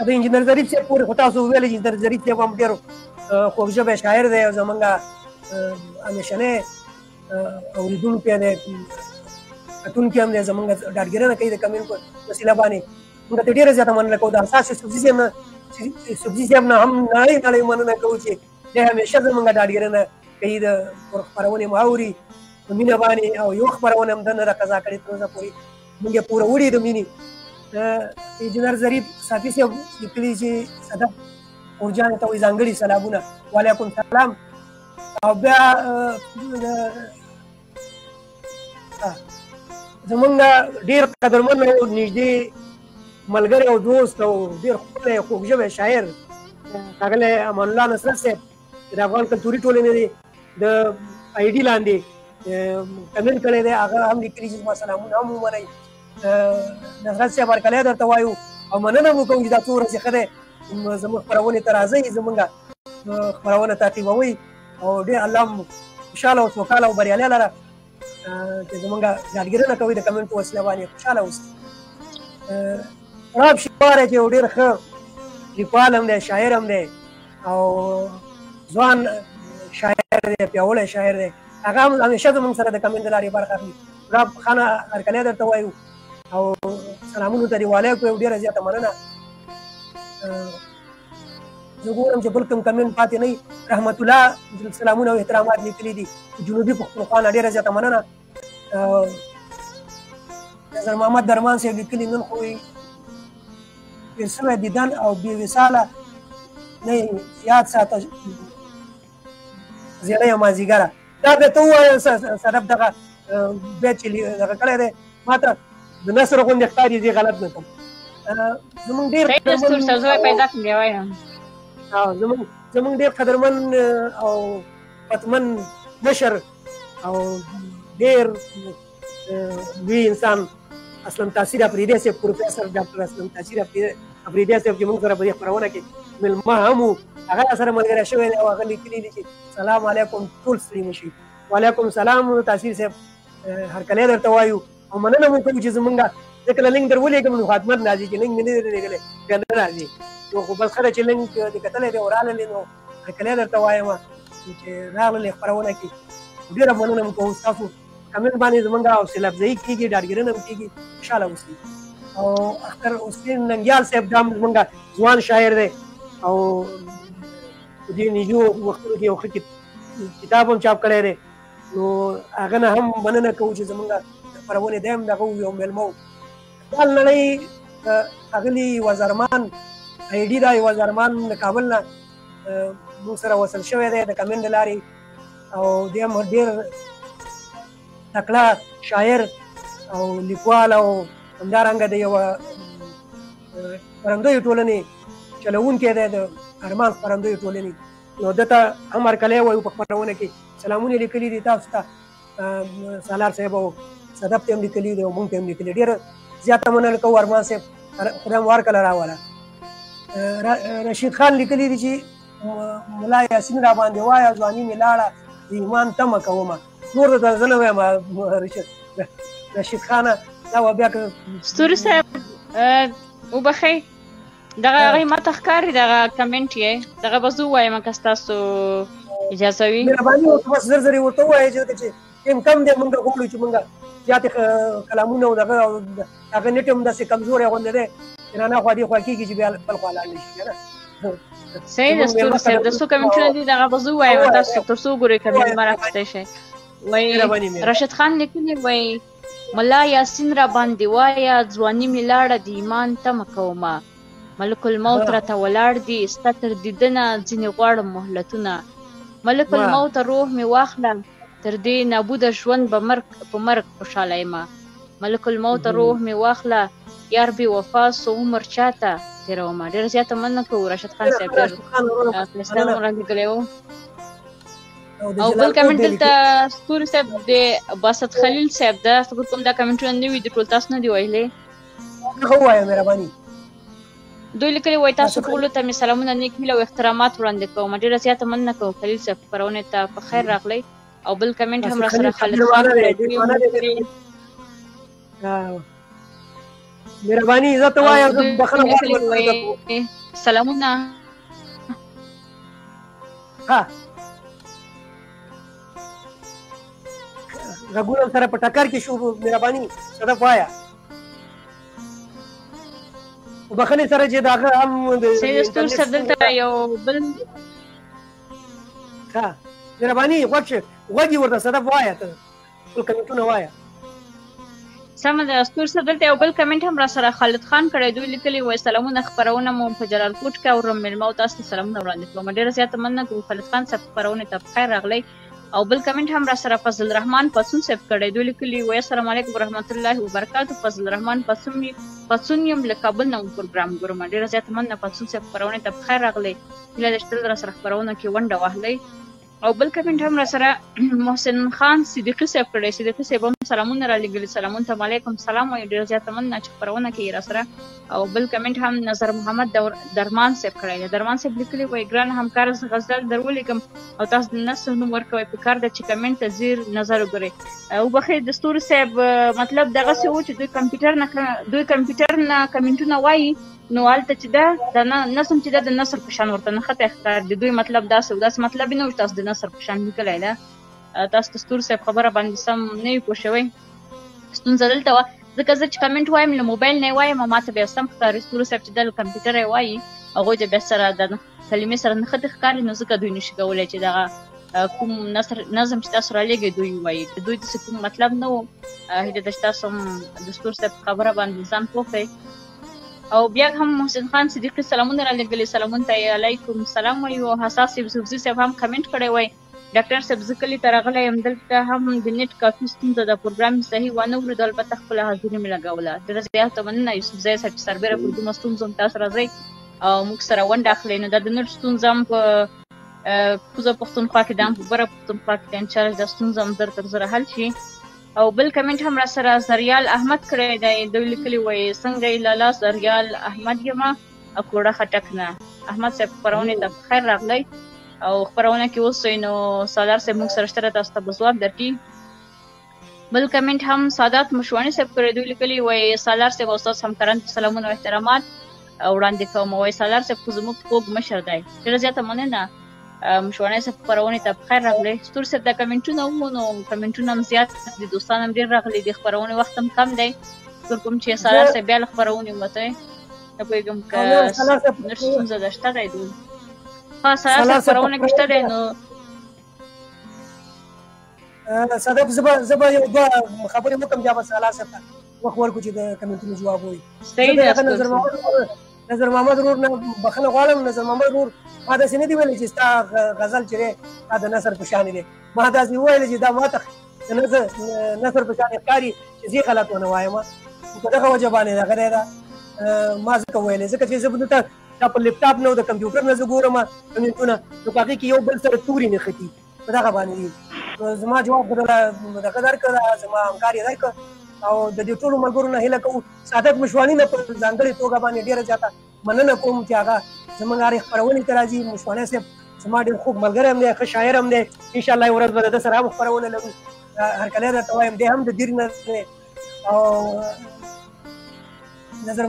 د انجینر ظریف صاحب پورې خو تاسو وویل چې انجینر ظریف صاحب هم ډېر خوږ ژبی شاعر دی او زمونږ همیشنی اورېدونکی دی، کتونکی هم دی، زمونږ ډاډګرنه کوي د کمنټ په وسیله باندې. موږ ته ډېره زیاته مننه کوو. د اساس سبزي صاحب نه هم نړۍ مننه کوو چې دی همیشه زمونږ ډاډګرنه کوي، د خپرونې مو اوري په مینه باندې او یو خپرونه هم دننه قضا کړې تر اوسه پورې موږ یې پوره وړي د مینې. انجینر ظریف صافي صاحب لیکلي چې صدف اورجانې ته وایي ځانګړي سلامونه، وعلیکم سلام. او بیا زمونږ ډېر قدرمن او نږدې ملګری او دوست او ډېر ښکلی خوږ ژبی شاعر ښاغلی امان الله نصرت صاحب چې د افغان کلتوري ټولنې د آی ډي لاندې کمنټ کړی دی، هغه هم لیکلي چې زما سلامونه هم ومنئ. نصرت صاحب هرکلی درته وایو او مننه مو کوو چې دا څو ورځې ښه دی زموږ خپرونې ته راځئ، زموږ خپرونه تعقیبوئ او ډېر الله هم خوشحاله او سوکاله او بریالی لره چې زموږ ډاډګرنه کوئ د کمنټ په وسیله باندې خوشحاله اوسئ. راب شواری چې یو ډېر ښه لیکوال هم دی، شاعر هم دی او ځوان شاعر دی، پیاوړی شاعر دی، هغه هم همیشه زموږ سره د کمنټ د لارې برخه اخلي. راب خانه هرکلی درته وایو او سلامونو ته دې والی کړو. ډېره زیاته مننه. زه ګورم چې بل کوم کمنټ پاتې نه وي. رحمت الله سلامونه او احترامات لیکلي دي جنوبي پښتونخوا نه، ډېره زیاته مننه. نظر محمد درمان صاحب لیکلي نن خو تېر سوی دیدن او بې وصاله نه یاد ساته زیړی مازدیګره. دا درته ووایه صدف دغه بیت چې دغه کړی دی ما ته د نثر غوندې ښکاري، زه غلط نه کوم. زمونږ ډېر زمونږ ډېر قدرمن او پتمن مشر او ډېر لوی انسان اسلم تاثیر افریدی صاحب، پروفیسر ډاکټر اسلم تاثیر افریدی صاحب چې موږ سره په دې خپرونه کې مېلمه هم وو، هغه سره ملګری شوی دی او هغه لیکلي دي چې سلام علیکم ټول ستړي مه شئ. وعلیکم سلام تاثیر صاحب هرکلی درته وایو او مننه مو کوو چې زمونږ زه کله لینک در ولېږم نو خاتمت راځي چې لینک مې نه دی لېږلی بیا نه راځي، نو خو بس ښه ده چې لینک دې کتلی دی او راغللی نو هرکلی درته وایم چې راغللی خپرونه کې. ډېره مننه مو کوو ستاسو کمنټ باندې زمونږ حوصله افزایي کېږي، ډاډګرنه هم کېږي، خوشحاله اوسئ. او اختر حسین ننګیال صاحب دا هم زمونږ ځوان شاعر دی او په دې نږدې وختونو کې یو ښه کتاب هم چاپ کړی دی، نو هغه نه هم مننه کوو چې زمونږ خپرونې دی هم دغه یو مېلمه و. ټول نړۍ ښاغلي وزرمان آی ډي دا وزرمان د کابل نه موږ سره وصل شوی دی د کمنټ د لارې او دی هم ډېر تکړه شاعر او لیکوال او همدارنګه د یوه خپرندویو ټولنې چلوونکی دی د ارمان خپرندویو ټولنې، نو ده ته هم هرکلی وایو په خپرونه کې. سلامونه لیکلي دي تاسو ته سالار صاحب او صدف ته هم لیکلي دي او موږ ته هم لیکلي. ډېره زیاته مننه کوو ارمان صاحب، خدای مو هرکله راوله. رشید خان لیکلي دي چې ملا یاسین را باندې وایه ځواني مې لاړه د ایمان تمه کومه. نور درته زه نه وایم رشید خانه دا به بیا که ستوري صاحب وبخئ دغه هغې ما ته ښکاري دغه کمنټ یې دغه به زه ووایم که ستاسو اجازه وي مهرباني وکړه بس زر زر یې ورته ووایه چې ټیم کم دی موږ غواړو چې موږ زیاتې کلامونه او دغه نیټ هم داسې کمزوری غوندې دی چې رانه خوا دې خوا کېږي چې بیا بل خوا لاړ نه شي که نه صحیح ده ستوري صاحب د څو کمنټونه دي دغه به زه ووایم تاسو تر څو ګورئ کمنټ مه راخیستی شئ وایي راشد خان لیکلي وایي ملا یاسین را باندې وایه ځواني مې لاړه د ایمان تمه کومه ملک الموت راته ولاړ دي ستا تر دیدنه ځینې غواړم مهلتونه ملک الموت روح مې واخله تر دې نابوده ژوند به په مرګ خوشحاله یمه ملک الموت روح مې واخله یار بې وفا سو عمر چاته تېرومه ډېره زیاته مننه کوو راشد خان صاحب ډېر ښایسته نوم رالیږلی و او بل کمنټ دلته ستوري صاحب د باسط خلیل صاحب ده فکر کوم دا کمنټونه نوي دي ټول تاسو نه دي ویلې ووایه مهرباني دوی لیکلي وایي تاسو ټولو ته مې سلامونه نیک هیله او احترامات وړاندې کوم ډېره زیاته مننه کوو خلیل صاحب خپرونې ته په خیر راغلی او بل کمنټ هم راسره خالد خان مهرباني زه ته وایم زه بخښنه غواړم سلامونه ها غږونه سره په ټکر کې شو مهرباني صدف وایه بخښنې سره چې د هغه هم سید ستور صاحب دلته یو بل ها مهرباني غوږ یې ورته صدف وایه ته ټول کمنټونه وایه سمه ده ستور صاحب دلته یو بل کمنټ هم راسره خالد خان کړی دوی لیکلي وایي سلامونه خپرونه مو په جلال کوټ کې اورم مېلمه او تاسو ته سلامونه وړاندې کوم ډېره زیاته مننه کوو خالد خان صاحب خپرونې ته په خیر راغلی او بل کمنټ هم راسره فضل الرحمن پسون صاحب کړی دوی لیکلي وایي السلام علیکم ورحمت الله وبرکاتو فضل الرحمن پسون یم له کابل نه پروګرام ګورم ډېره زیاته مننه پسون صاحب خپرونې ته په خیر راغلی هیله ده چې تل راسره خپرونه کې ونډه واخلئ او بل کمنټ هم راسره محسن خان صدیقي صاحب کړی صدیقي صاحب هم سلامونه رالیږلي سلامونه ته وعلیکم سلام وایي ډېره زیاته مننه چې خپرونه کوي راسره او بل کمنټ هم نظر محمد درمان صاحب کړی دی درمان صاحب لیکلي وایي ګران همکار زه غزل در ولیکم او تاسو د نثر نوم ورکوئ پکار ده چې کمنټ ته زیر نظر وګورئ وبخښئ د ستوري صاحب مطلب دغسې و چې دوی کمپیوټر نه کمنټونه وایي نو هلته چې ده د نظم چې ده د نثر په شان ورته نښتی ښکار د دوی مطلب داسې مطلب یې نه و چې تاسو د نثر په شان لیکلی ده تاسو د ستوري صاحب خبره باندې سم نه وي پوه شوی ستونزه دلته وه ځکه زه چې کمنټ وایم له موبایل نه یې وایم ما ته بیا سم ښکاري ستوري صاحب چې ده له کمپیوټره یې وایي هغوی ته بیا سره د کلمې سره نښتې ښکاري نو ځکه دوی نشي کولی چې دغه کوم نظم چې تاسو رالیږئ دوی ووایي د دوی داسې کوم مطلب نه و هیله ده چې تاسو هم د ستوري صاحب خبره باندې ځان پوه کړئ او بیا هم محسن خان صدیقي سلامونه رالیږلي سلامونه ته علیکم سلام وایي او حساس یوسفزي صاحب هم کمنټ کړی وایي ډاکټر صاحب زه کلي ته راغلی یم دلته هم د نیټ کافي ستونزه ده پروګرام یې صحیح وانه ورېدو البته خپله حاضري مې لګوله ډېره زیاته مننه یوسفزی صاحب چې سربېره پر دومره ستونزو هم تاسو راځئ او موږ سره ونډه اخلئ نو دا د نیټ ستونزه هم په کوزه پښتونخوا کې ده هم په بره پښتونخوا کې ده انشاءالله دا ستونزه هم زر تر زره حل شي او بل کمنټ هم راسره زریال احمد کړی دی دوی لیکلي وایي څنګه یې لالا زریال احمد یمه کوړه خټک نه احمد صاحب خپرونې ته په خیر راغلی او خپرونه کې اوسئ نو سالار صاحب موږ سره شته تاسو ته به ځواب درکړي بل کمنټ هم سادات مشواني صاحب کړی دوی لیکلي وایي سالار صاحب او ستاسو همکارانو ته سلامونه او احترامات وړاندې کوم وایي سالار صاحب خو زموږ خوږ مشر دی ډېره زیاته مننه مشواني صاحب خپرونې ته په خیر راغلی ستوري صاحب دا کمنټونه ومو نو کمنټونه هم زیات دي دوستان هم ډېر راغلي دي خپرونې وخت هم کم دی فکر کوم چې سالار صاحب بیا له خپرونې ووتی نه پوهېږم که نور ستونزه ده شته دی دوی ها سالار صاحب خپرونه کې شته دی نو صدف زه به یو دوه خبرې وکړم بیا به سالار صاحب ته وخت ورکړو چې د کمنټونو جواب ووایي صحیح دی نظر محمد ورور نه بخښنه غواړم نظر محمد ورور ما داسې نه دي ویلي چې ستا غزل چې دی دا د نثر په شانې دی ما داسې وویلې چې دا ما ته د نثر په شانې ښکاري چې زه غلط ونه وایم په دغه وجه باندې دغه دی دا ما ځکه ویلې ځکه چې زه به دلته دا په لیپټاپ نه او د کمپیوټر نه زه ګورم کمنټونه نو په هغې کې یو بل سره توري نښتي په دغه باندې دي زما جواب دغه درکړه زما همکار یې درکړه او د دې ټولو ملګرو نه هیله کوو سعادت مشواني نه په ځانګړې توګه باندې ډېره زیاته مننه کوم چې هغه زموږ هرې خپرونې ته راځي مشواني صاحب زما ډېر خوږ ملګری هم دی ښه شاعر هم دی انشاءالله یوه ورځ به د ده سره هم خپرونه لرو هرکلی درته وایم دی هم د دیر نه دی او نظر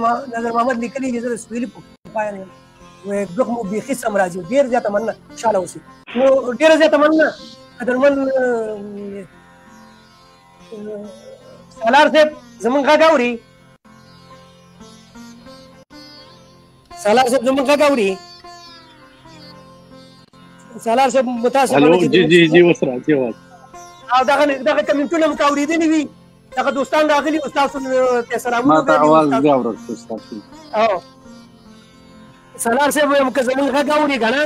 محمد لیکلي چې زه د سویلي پښتونخوا یم دوه مو بیخي سم راځي ډېر زیاته مننه خوشحاله اوسئ نو ډېره زیاته مننه قدرمن سالار صاحب زمونږ غږ اوري سالار صاحب زمونږ غږ اوري سالار صاحب متاسفانه جی اوس راځي اواز او دغه کمنټونه مو اورېدلي وي دغه دوستان راغلي او ستاسو ته سلامونه ما ته اواز بیا ورکړو ستاسو سالار صاحب وایم که زمونږ غږ اوري که نه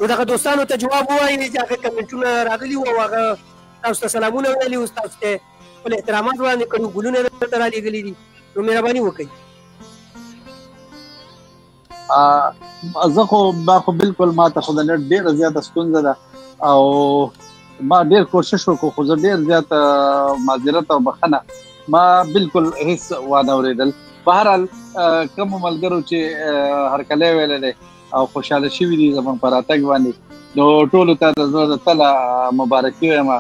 نو دغه دوستانو ته جواب ووایي چې هغه کمنټونه راغلي وو او هغه تاسو ته سلامونه ویلي وو تاسو ته خپل احترامات وړاندې کړي ګلونه یې درته رالېږلي دي نو مهرباني وکړئ زه خو ما خو بالکل ما ته خو د نټ ډېره زیاته ستونزه ده او ما ډېر کوشش وکړو خو زه ډېر زیات معذرت او بخښنه ما بالکل هیڅ وانه اورېدل بهرحال کومو ملګرو چې هرکلی ویلی دی او خوشحاله شوي دي زموږ په راتګ باندې نو ټولو ته د زړه د تله مبارکي وایم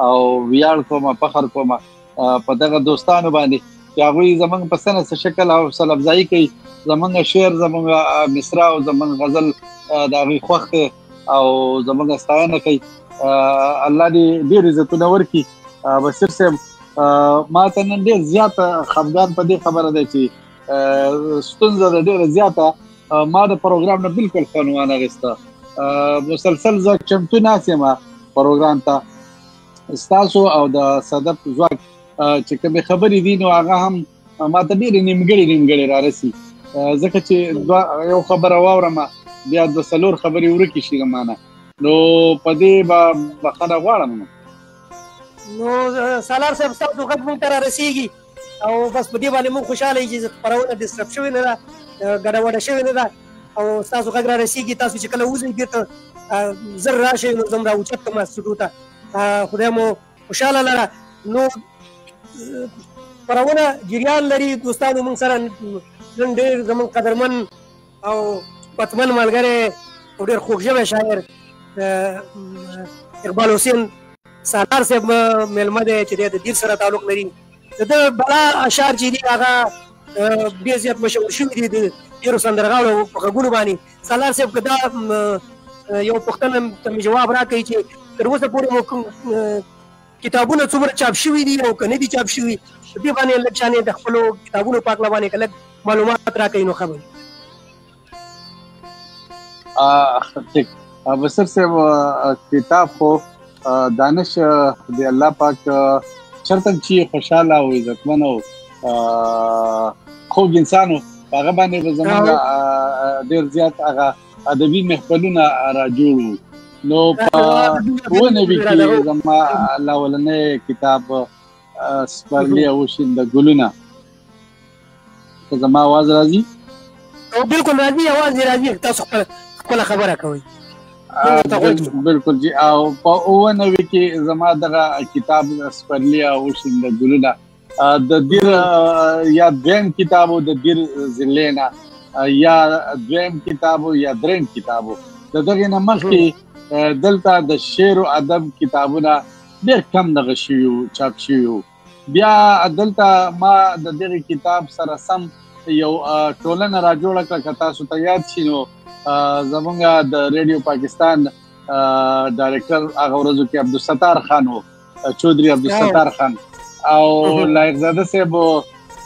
او ویاړ کوم فخر کوم په دغه دوستانو باندې چې هغوی زموږ په څه نه څه شکل او حوصله افزایي کوي زموږ شعر زموږ مصرع او زموږ غزل د هغوی خوښ دی او زموږ ستاینه کوي الله دې ډېر عزتونه ورکړي بصیر صاحب ما ته نن ډېر زیات خفګان په دې خبره دی چې ستونزه ده ډېره زیاته ما د پروګرام نه بالکل خوند وانه اخیسته مسلسل زه چمتو ناست یم پروګرام ته ستاسو او د صدف ځواک چې کومې خبرې دي نو هغه هم ما ته ډېرې نیمګړې رارسي ځکه چې یو خبره واورم بیا دوه څلور خبرې ورکې شي له مانه نو په دې به بخښنه غواړم نو سالار صاحب ستاسو غږ مونږ ته رارسېږي او بس په دې باندې مونږ خوشحاله یو چې خپرونه ډسټرب شوې نه ده ګډوډه شوې نه ده او ستاسو غږ رارسېږي تاسو چې کله وځئ بېرته زر راشئ نو زه م راوچت کړم سټوډیو ته خدای مو خوشحاله لره نو خپرونه جریان لري دوستانو مونږ سره نن ډېر زموږ قدرمن او پتمن ملګری او ډېر خوږژبی شاعر اقبال حسین سالار صاحب میلمه دی چې دی د دیر سره تعلق لري د ده بلا اشعار چې دي هغه ډېر زیات مشهور شوي دي د ډېرو سندرغاړو په غږونو باندې سالار صاحب که دا یو پوښتنه ته مې جواب راکوي چې تر اوسه پورې مو کتابونه څومره چاپ شوي دي او که نه دي چاپ شوي په دې باندې لږ شانې د خپلو کتابونو په هکله باندې که لږ معلومات راکوي نو ښه به وي بصیر صاحب کتاب خو دانش د الله پاک چرته چې خوشحاله او عزتمن او خوږ انسان و هغه باندې به زموږ ډېر زیات هغه ادبي محفلونه راجوړ وو نو په اووه نوي کې زما اولنی کتاب سپرلي او شین د ګلونه که زما اواز راځي بالکل راځي اواز یې راځي تاسو خپله خبره کوئ بالکل جی او په اووه نوي کې زما دغه کتاب سپرلي او شین د ګلونه د دیر یا دویم کتاب د دیر ضلع نه یا دویم کتاب یا دریم کتاب د دغې نه مخکې دلته د شعر او ادب کتابونه ډېر کم دغه شوي وو چاپ شوي وو بیا دلته ما د دغې کتاب سره سم یو ټولنه راجوړه کړه که تاسو ته یاد شي نو زمونږ د ریډیو پاکستان ډایرکټر هغه ورځو کې عبدالستار خان و چودھری عبدالستار خان او لایق زاده صاحب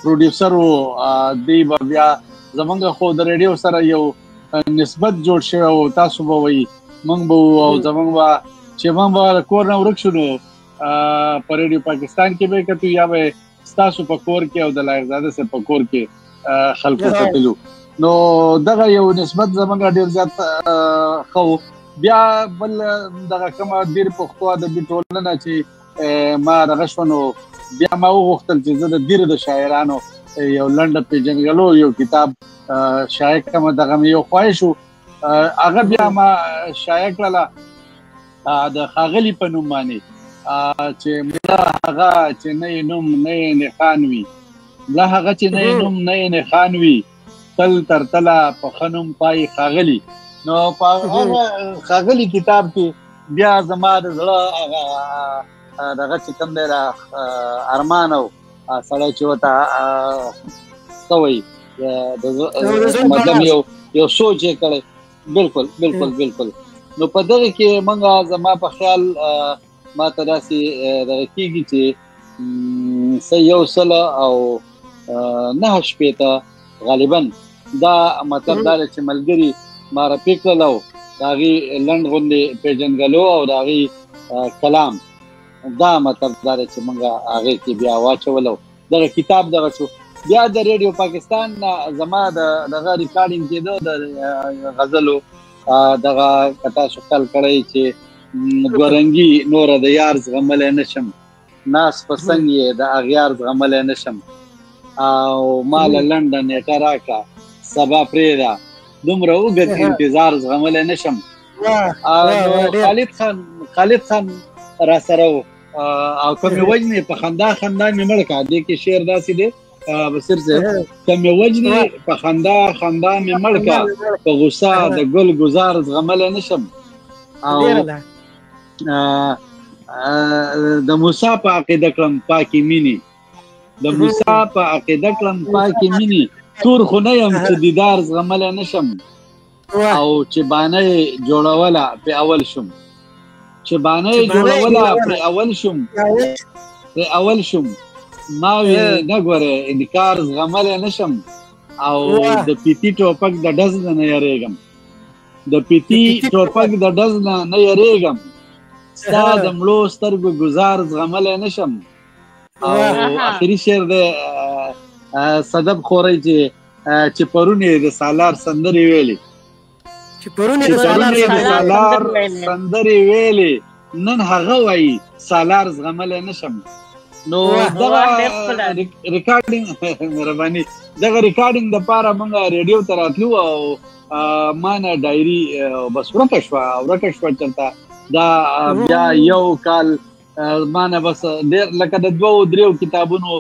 پروډیوسر و دی به بیا زمونږ خو د ریډیو سره یو نسبت جوړ شوی و تاسو به وایي موږ به او زمونږ به چې موږ به کور نه ورک شو نو په ریډیو پاکستان کې به کتو یا به ستاسو په کور کې او د لایق زاده صاحب په کور کې خلکو کتلو نو دغه یو نسبت زمونږ ډېر زیات ښه و بیا بل دغه کومه ډېر پښتو ادبي ټولنه چې ما دغه شوه نو بیا ما وغوښتل چې زه د دیر د شاعرانو یو لنډه پیژنګلو یو کتاب شایع کړم دغه مې یو خواهش و هغه بیا ما شایع کړله د ښاغلي په نوم باندې چې ملا هغه چې نه یې نوم نه یې نښان وي ملا هغه چې نه یې نوم نه یې نښان وي تل تر تله په ښه نوم پای ښاغلي نو په هغه ښاغلي کتاب کې بیا زما د زړه هغه دغه چې کوم دی ارمان او سړی چې ورته څه وایي مطلب یو سوچ یې کړی بالکل بالکل بالکل نو په دغه کې منګه زما په خیال ما ته داسې دغه کېږي چې یو سله او 9 شپېته غالبا دا مطلب دا چې ملګري ما رفیع کړل او د هغې لنډ غوندې پېژندګلو او د هغې کلام دا مطلب دا دی چې موږ هغې کې بیا واچولو دغه کتاب دغه شو بیا د ریډیو پاکستان زما دغه ریکارډینګ کېده د غزلو دغه کتا شکل کړی چې دوه رنګي نوره د یار زغملی نشم ناس په څنګ یې د اغیار زغملی نشم او ماله لنډه نیټه راکړه سبا پرېږده دومره اوږد انتظار زغملی نشم خالد خان را سره و او که مې وجنې په خندا خندا مې مړ کړه دې کې شعر داسې دی بصیر صاحب که مې وجنې په خندا خندا مې مړ کړه په غوسه د ګل ګزار زغملی نشم او د موسی په عقیده کړم پاکې مینې د موسی په عقیده کړم پاکې مینې تور خو نه یم چې دیدار زغملی نشم او چې بانه یې جوړوله پې اول شم چې بانه یې جوړوله پرې اول شم ما وی نه ګورې انکار زغملی نشم او د پیتي ټوپک د ډز نه یریږم د پیتي ټوپک د ډز نه یریږم ستا د مړو سترګو گزار زغملی نشم او آخري شعر دی صدب خورۍ چې پرون یې د سالار سندرې ویلې سندرې ویلې نن هغه وایي سالار زغملی نشم نو دغه ریکارډینګ مهرباني دغه ریکارډینګ دپاره موږ ریډیو ته راتلو او ما نه ډایري بس ورکه شوه چېرته دا بیا یو کال ما نه بس ډېر لکه د 2-3 کتابونو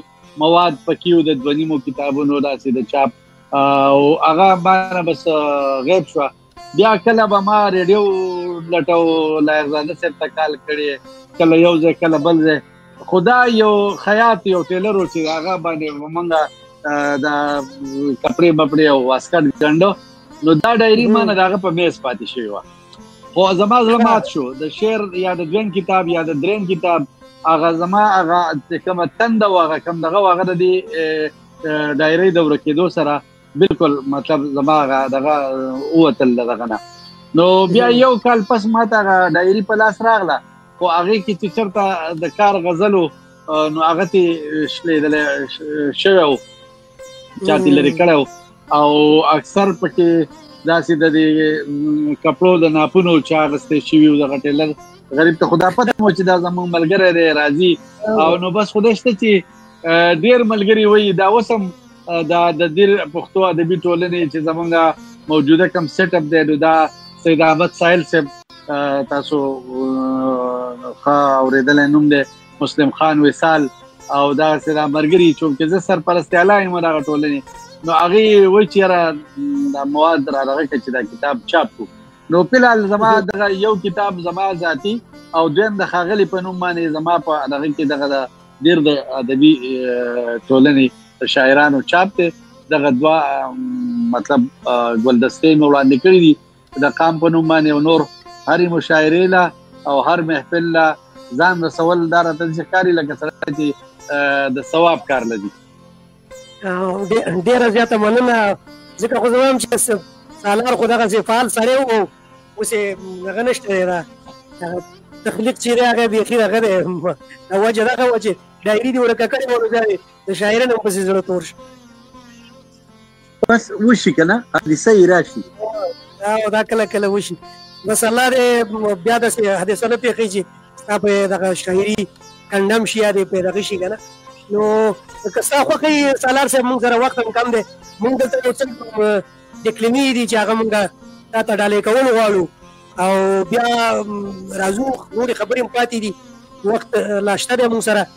مواد پکې و د 2 کتابونو داسې د چاپ او هغه ما نه بس غیب شوه بیا کله به ما ریډیو لټو لایقزاده صاحب ته کال کړی کله یو ځای کله بل ځای خو دا یو خیاط یو ټیلر و چې هغه باندې موږ د کپړې بپړې او واسکټ ګنډو نو دا ډایري ما نه د هغه په میز پاتې شوې وه خو زما زړه مات شو د شعر یا د 2 کتاب یا د 3 کتاب هغه زما هغه کومه تنده و هغه کوم دغه و هغه د دې ډایرۍ د ورکېدو سره بالکل مطلب زما هغه دغه ووتل دغه نه نو بیا یو کال پس ما ته هغه ډایري په لاس راغله خو هغې کې چې چېرته د کار غزلو نو هغه تې شلېدلی شوی و چا تې لرې کړی و او اکثر پکې داسې د دې کپړو د ناپونو چې اخیستی شوي و دغه ټیلر غریب ته خدا پته مو چې دا زموږ ملګری دی راځي او نو بس خدای شته چې ډېر ملګري وایي دا اوس هم دا د دې پښتو ادبي ټولنې چې زموږ موجوده کوم سیټ اپ دی نو دا سید احمد ساحل صاحب تاسو ښه اورېدلی نوم دی مسلم خان وصال او دغسې دا ملګري چونکې زه سرپرستیالی یم دغه ټولنې نو هغې وایي چې یاره دا مواد را دغه کړه چې دا کتاب چاپ کړو نو فلحال زما دغه یو کتاب زما ذاتي او دویم د ښاغلي په نوم باندې زما په دغه کې دغه ډېر د ادبي ټولنې د شاعرانو چاپ دی دغه 2 مطلب ګلدستې مې وړاندې کړي دي د قام په نوم باندې او نور هرې مشاعرې له او هر محفل له ځان رسول دا راته داسې ښکاري لکه سره چې د ثواب کار لدي ډېره زیاته مننه ځکه خو زه وایم چې سالار خو دغسې فعال سړی و اوس یې هغه نشته دی دا تخلیق چې دی هغه بیخي هغه دی وجه دغه وه چې ډایري دې ورکه کړې وه نو بیا د شاعرانو هم پسې زړه تور شو بس وشي که نه حادثه یې راشي دا کله کله وشي بس الله دې بیا داسې حادثه نه پېښوي چې ستا په دغه شاعري کنډم شي یا دې پې دغه شي که نه نو که ستا خوښه یې سالار صاحب موږ سره وخت هم کم دی موږ دلته یو څه ډکلمي دي چې هغه موږ تا ته ډالۍ کول غواړو او بیا راځو نورې خبرې هم پاتې دي وخت لا شته دی موږ سره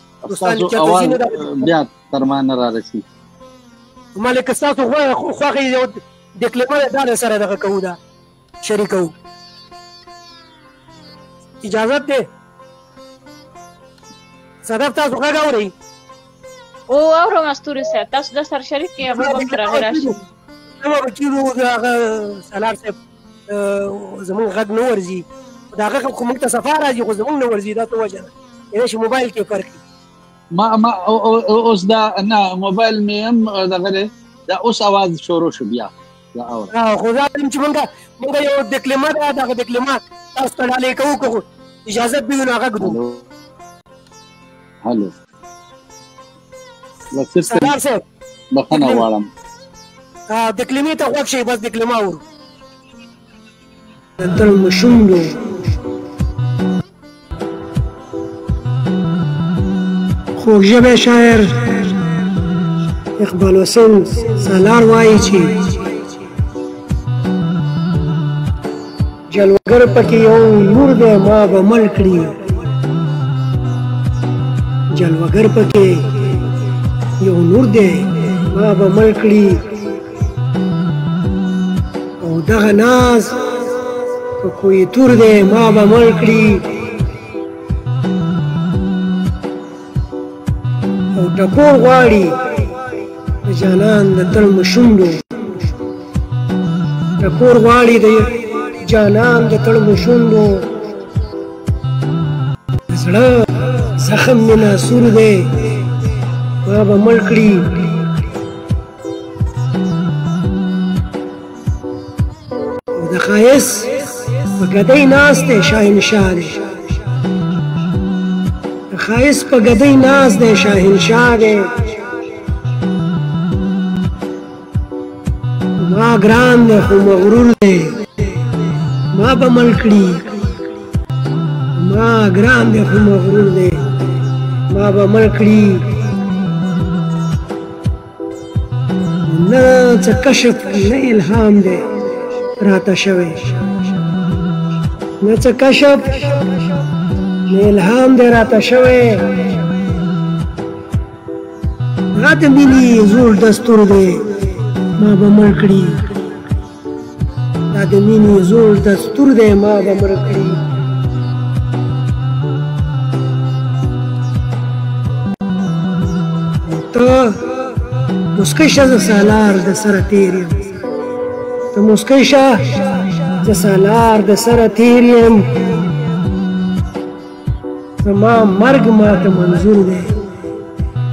بیا تر ما نه رارسي مالې که ستاسو خوښه یو ډکلمه دا در سره دغه کوو دا شریکوو اجازت دی صدف تاسو غږ اورئ او اورم استوري صاحب تاسو د سره شریک یې موږ هم تر هغې راشو نو به کېدو د هغه سالار صاحب زمونږ غږ نه ورځي د هغه خو موږ ته صفا راځي خو زمونږ نه ورځي دا څه وجه ده کیدای شي موبایل کې فرق وي ما اوس دا نه موبایل مې هم دغه دی دا اوس اواز شروع شو بیا دا اورم خو دا چې موږ یو دکلمه ده دغه دکلمه تاسو ته ډالۍ کوو که اجازه به وي نو هغه ږدو هلو سردار صاحب بخښنه غواړم دکلمې ته غوږ شئ بس دکلمه اورو تل مشوندو خوږ ژبی شاعر اقبال حسین سالار وایي چې جلوګر پکې یو نور دی ما به مل کړي جلوګر پکې یو نور دی ما به مل کړي او دغه ناز که کوی تور دی ما به مل کړي او ټکور غواړي د جانان د تل مشوندو ټکور غواړي د جانان د تل مشوندو زړه زخم مې ناسور دی ما به مړ کړي او د ښایست په ګدۍ ناست دی شاهنشاه دی د ښایست په ګدۍ ناست دی شاهنشاه دی ما ګران دی خو مغرور دی ما به مړ کړي ما ګران دی خو مغرور دی ما به مړ کړي نه څه کشف نه الهام دی راته شوی نه څه کشف نه الهام دی راته شوی دا د مینې زوړ دستور دی ما به مړ کړي دا د مینې زوړ دستور دی ما به مړ کړي ته مسکی شه زه سالار د سره تېر یم ته مسکی شه زه سالار د سره تېر یم زما مرګ ماته منظور دی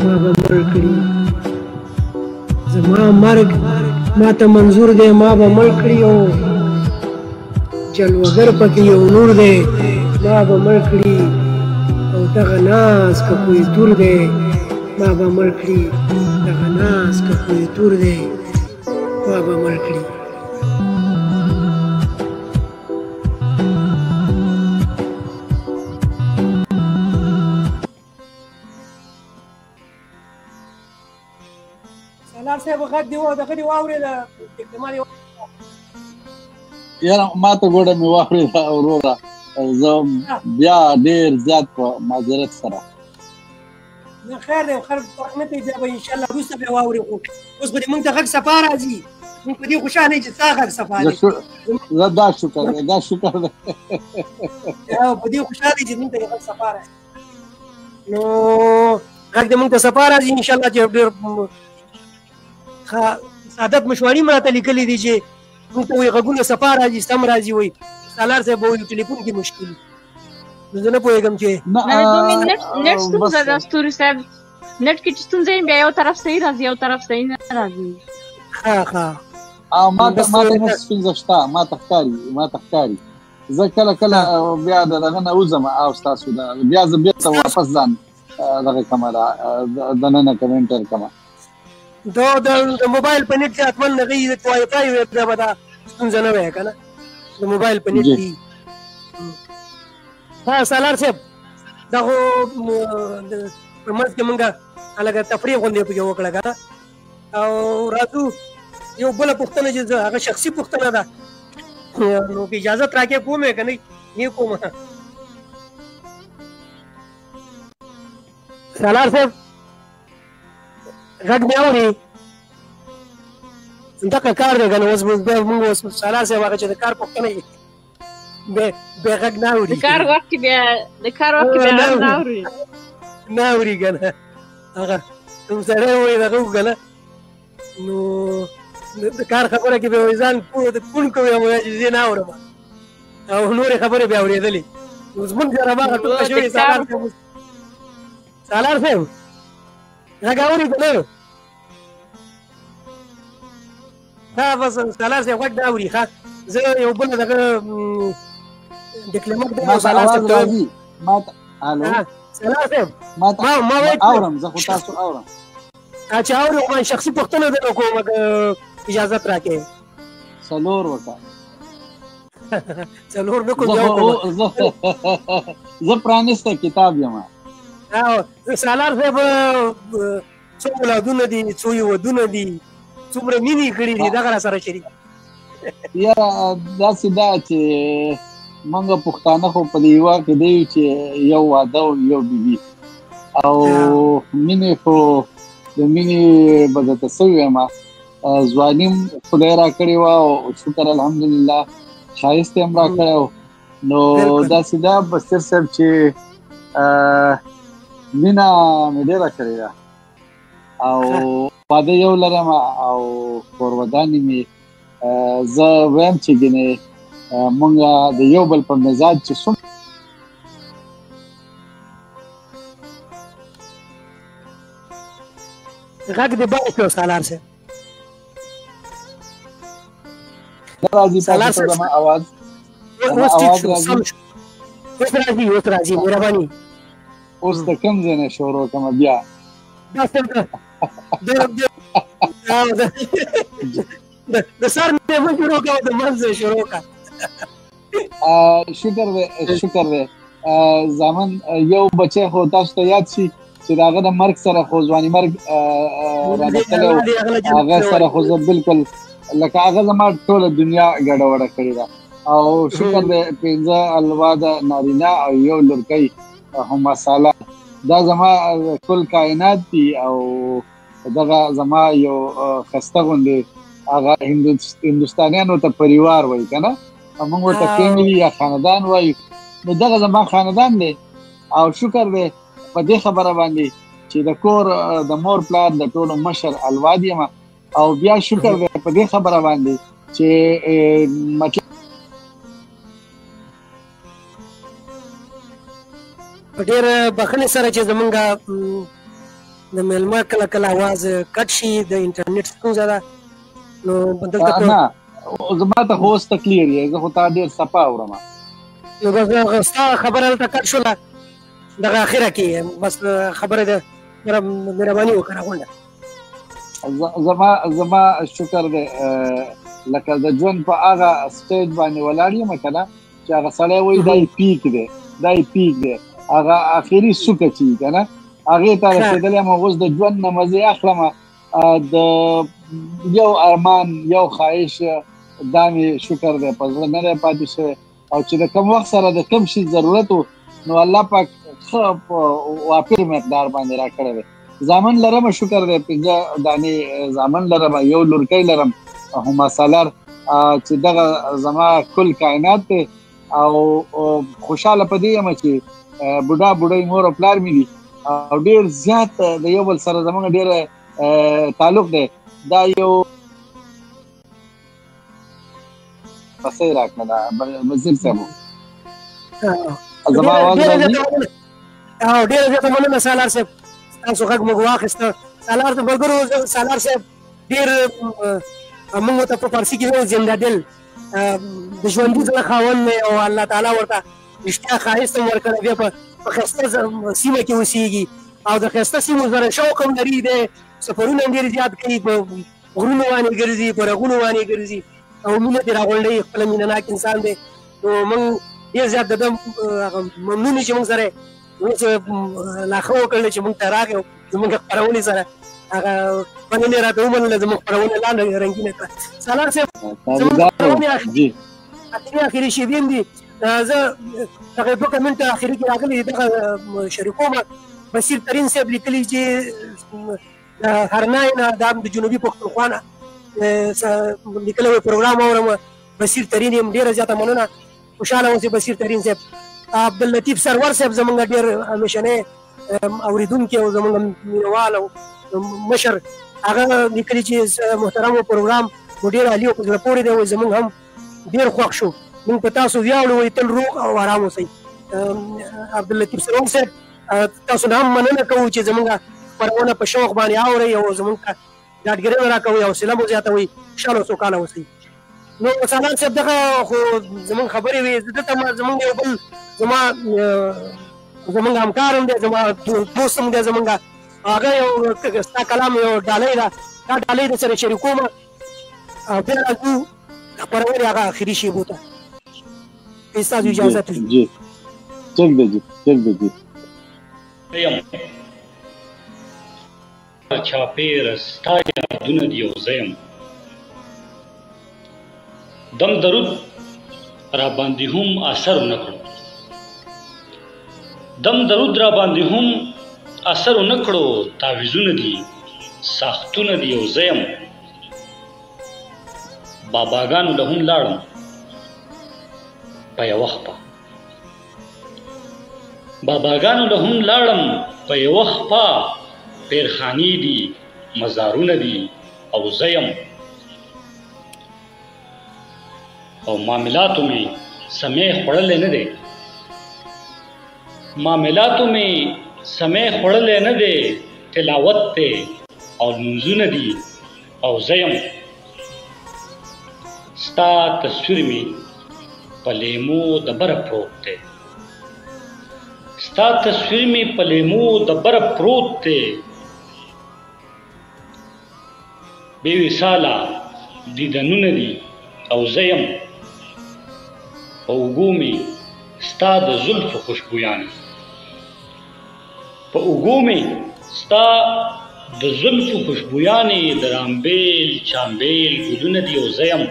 ما به مړ کړي زما مرګ ماته منظور دی ما به مړ کړي او جلوګر پکې یو نور دی ما به مړ کړي او دغه ناز که کوی تور دی ما به مړ کړي دغه ناز که کوی تور دی ما به مړ کړي سالار صاحب غږ دی دغه دې واورېده دکلمه دې یاره ما ته ګوډه مې واورېده وروره زه بیا ډېر زیات په معذرت سره نه خیر دی خیر فرق نه کوي بیا به انشاءالله وروسته بیا واورې خو اوس به دې موږ ته غږ صفا راځي موږ په دې خوشحاله یو چې ستا غږ صفا دی دا شکر دی دا شکر دی په دې خوشحاله چې موږ ته غږ صفا راځي نو غږ دې موږ ته صفا راځي انشاءالله چې ډېر سعادت مشواري مې راته لیکلي دي چې موږ ته وایي غږونه صفا راځي سم راځي وایي سالار صاحب وایي ټلیفون کې مشکل زه نه پوهېږم چې نټ ستونزه ده ستوري صاحب نټ کې چې ستونزه وي بیا یو طرف صحیح راځي یو طرف صحیح نه راځي ما ته نه ستونزه شته ما ته ښکاري زه کله کله بیا د دغه نه وځم او ستاسو بیا زه بېرته واپس ځان دغه کومه دننه کوم انټر کومه دا د موبایل په نیټ کې حتما نغې وای فای وي دا به دا ستونزه نه وای که نه د موبایل په نیټ کې سالار صاحب دا خو په منځ کې مونږ هلکه تفریح غوندې پکې وکړه که نه او راځو یو بله پوښتنه چې هغه شخصي پوښتنه ده نو که اجازت راکې کوم یې که نه یې کوم سالار صاحب غږ مې اوري دغه کار دی که نه اوس مونږ اوس سالار صاحب هغه چې د کار پوښتنه یې بیا غږ نه اوري د کار وخت کې بیا نه اوري نه اوري که نه هغه کوم سړی وایي دغه وکړه که نه نو د کار خبره کې به وایي ځان پون کوي او وایي چې زه نه اورم او نورې خبرې بیا اورېدلې زمونږ سره هماغه ټوکه شوې سالار صاحب غږ اورېدلی دا بس سالار صاحب غږ نه اوري ښه زه یو بل دغه ډیکلمک دی سالار صاحب سالار صاحب ما اورم زه خو تاسو اورم اچھا اورم ما شخصي پوښتنه درته کوم اجازت راکړئ څلور وکړه څلور نه کوم زه پرانیسته کتاب یم سالار صاحب څو اولادونه دي څو یې ودونه دي څومره مینې کړي دي دغه راسره شریک یاره داسې دا چې موږ پښتانه خو په دې هېواد کې دی چې یو واده او یو بیبي او مینې خو د مینې به درته څه ووایم ځواني خدای راکړې وه او شکر الحمدلله ښایست یې هم راکړی و نو داسې دا بصیر صاحب چې مینه مې ډېره کړې ده او واده یو لرم او کورودانې مې زه وایم چې ګنې مونږ د یو بل په مزاج چې څومره غږ دې بند کړو سالار صاحب نه راځي تاسو ته زما اواز اوس راځي مهرباني اوس د کوم ځای نه شروع کوم بیا د سر نه مو شروع کوم د منځ شروع کا شکر دی زمون یو بچی خو تاسو ته یاد شي چې د هغه د مرګ سره خو ځواني مرګ رانغتلی و هغه سره خو زه بالکل لکه هغه زما ټوله دنیا ګډوډه کړې ده او شکر دی 15 الواد نارینه او یو لړکی هم ساله دا زما کل کائنات دي او دغه زما یو خسته غوندې هغه هندوستانیانو ته پریوار وایي که نه موږ ورته فیملي یا خاندان وایو نو دغه زما خاندان دی او شکر دی په دې خبره باندې چې د کور د مور پلار د ټولو مشر الواد یم او بیا شکر دی په دې خبره باندې چې مطلب په ډېر بخښنې سره چې زمونږ د میلمه کله کله اواز کټ شي د انټرنیټ ستونزه ده نو نه زما ته خو اوس ته کلیر یې زه خو تا ډېر صفا اورم نو بس ستا خبره هلته کټ شوله دغه اخره کې بس خبره د مهرباني وکړه غونډه زما شکر دی لکه د ژوند په هغه سټیج باندې ولاړ یم که نه چې هغه سړی وایي دا یې پیک دی دا یې پیک دی هغه اخري څوکه چې که نه هغې ته رسېدلی یم اوس د ژوند نه مزې اخلم د یو ارمان یو خواهش دا مې شکر دی په زړه نه دی پاتې شوی او چې د کوم وخت سره د کوم شي ضرورت و نو الله پاک ښه په وافر مقدار باندې راکړی دی زامن لرم شکر دی 15 دانې زامن لرم یو لورکی لرم هما سالار چې دغه زما کل کائنات دی او خوشحاله په دې یم چې بوډا بوډۍ مور او پلار مې دي او ډېر زیات د یو بل سره زموږ ډېر تعلق دی دا یو پسې راکړه دا وزیر صاحب زما اواز راځي او ډېره زیاته مننه سالار صاحب تاسو غږ موږ واخیسته سالار د ملګرو سالار صاحب ډېر موږ ته په فارسي کې وایو زنده دل د ژوندي زړه خاوند دی او الله تعالی ورته رښتیا ښایست هم ورکړی بیا په ښایسته سیمه کې اوسېږي او د ښایسته سیمو سره شوق هم لري دی سفرونه هم ډېر زیات کوي په غرونو باندې ګرځي په رغونو باندې ګرځي او مینه ترې راغونډوي خپله مینه ناک انسان دی نو موږ ډېر زیات د ده ممنون یو چې موږ سره اوس لا ښه وکړل چې موږ ته راغی او زموږ خپرونې سره هغه مننې راته ومنله زموږ خپرونه لاندې رنګینه کړه سالار صاحب زموږ خپرونې اخري شیبې هم دي زه دغه 2 کمنټ اخري کې راغلي دغه شریکوم بصیر ترین صاحب لیکلي چې هرنای نه د جنوبي پښتونخوا نه لیکلی وی پروګرام اورم بصیر ترین یم ډېره زیاته مننه خوشحاله اوسې بصیر ترین صاحب عبداللطیف سرور صاحب زمونږ ډېر همیشنی اورېدونکي او زمونږ مینوال او مشر هغه لیکلي چې محترم پروګرام مو ډېر عالي او په زړه پورې دی او زموږ هم ډېر خوښ شو. موږ په تاسو ویاړو وایي تل روغ او ارام اوسئ. عبداللطیف سروڼ صاحب تاسو نه هم مننه کوو چې زموږ خپرونه په شوق باندې اورئ او زموږ ته ډاډګیرنه راکوئ، حوصله مو زیاتوئ. خوشحاله او سوکاله اوسئ. نو سالار صاحب دغه خو زموږ خبرې وې، دلته زموږ یو بل زموږ همکار هم دی، زما دوست هم دی زموږ، هغه یو ستا کلام یو ډالۍ ده، دا ډالۍ در سره شریکوم او بیا راځو خپرونې هغه اخري شیبو ته. که ستاسو اجازت وي. جی ٹھیک دی جی، ٹھیک دی جی. چاپېره ستا یادونه دي او زه یم دم درود را باندې هم اثر ونه کړو، دم درود را باندې هم اثر ونه کړو، تعویذونه دي ساختونه دي او زه یم باباګانو له هم لاړم په یوه خپه، باباګانو له هم لاړم په یوه خپه، پیرخانې دي مزارونه دي او زه یم او معاملاتو مې سمې خوړلی نه دی، معاملاتو مې سمې خوړلی نه دی، تلاوت دی او لمونځونه دي او زه یم ستا تصویر مې په لیمو د بره پروت دی، ستا تصویر مې په لیمو د بره پروت دی، بې وصاله دیدنونه دي او زه یم په اوږو مې ستا د زلفو خوشبویانې، په اوږو مې ستا د زلفو خوشبویانې، د رامبیل چامبیل ګلونه دي او زه یم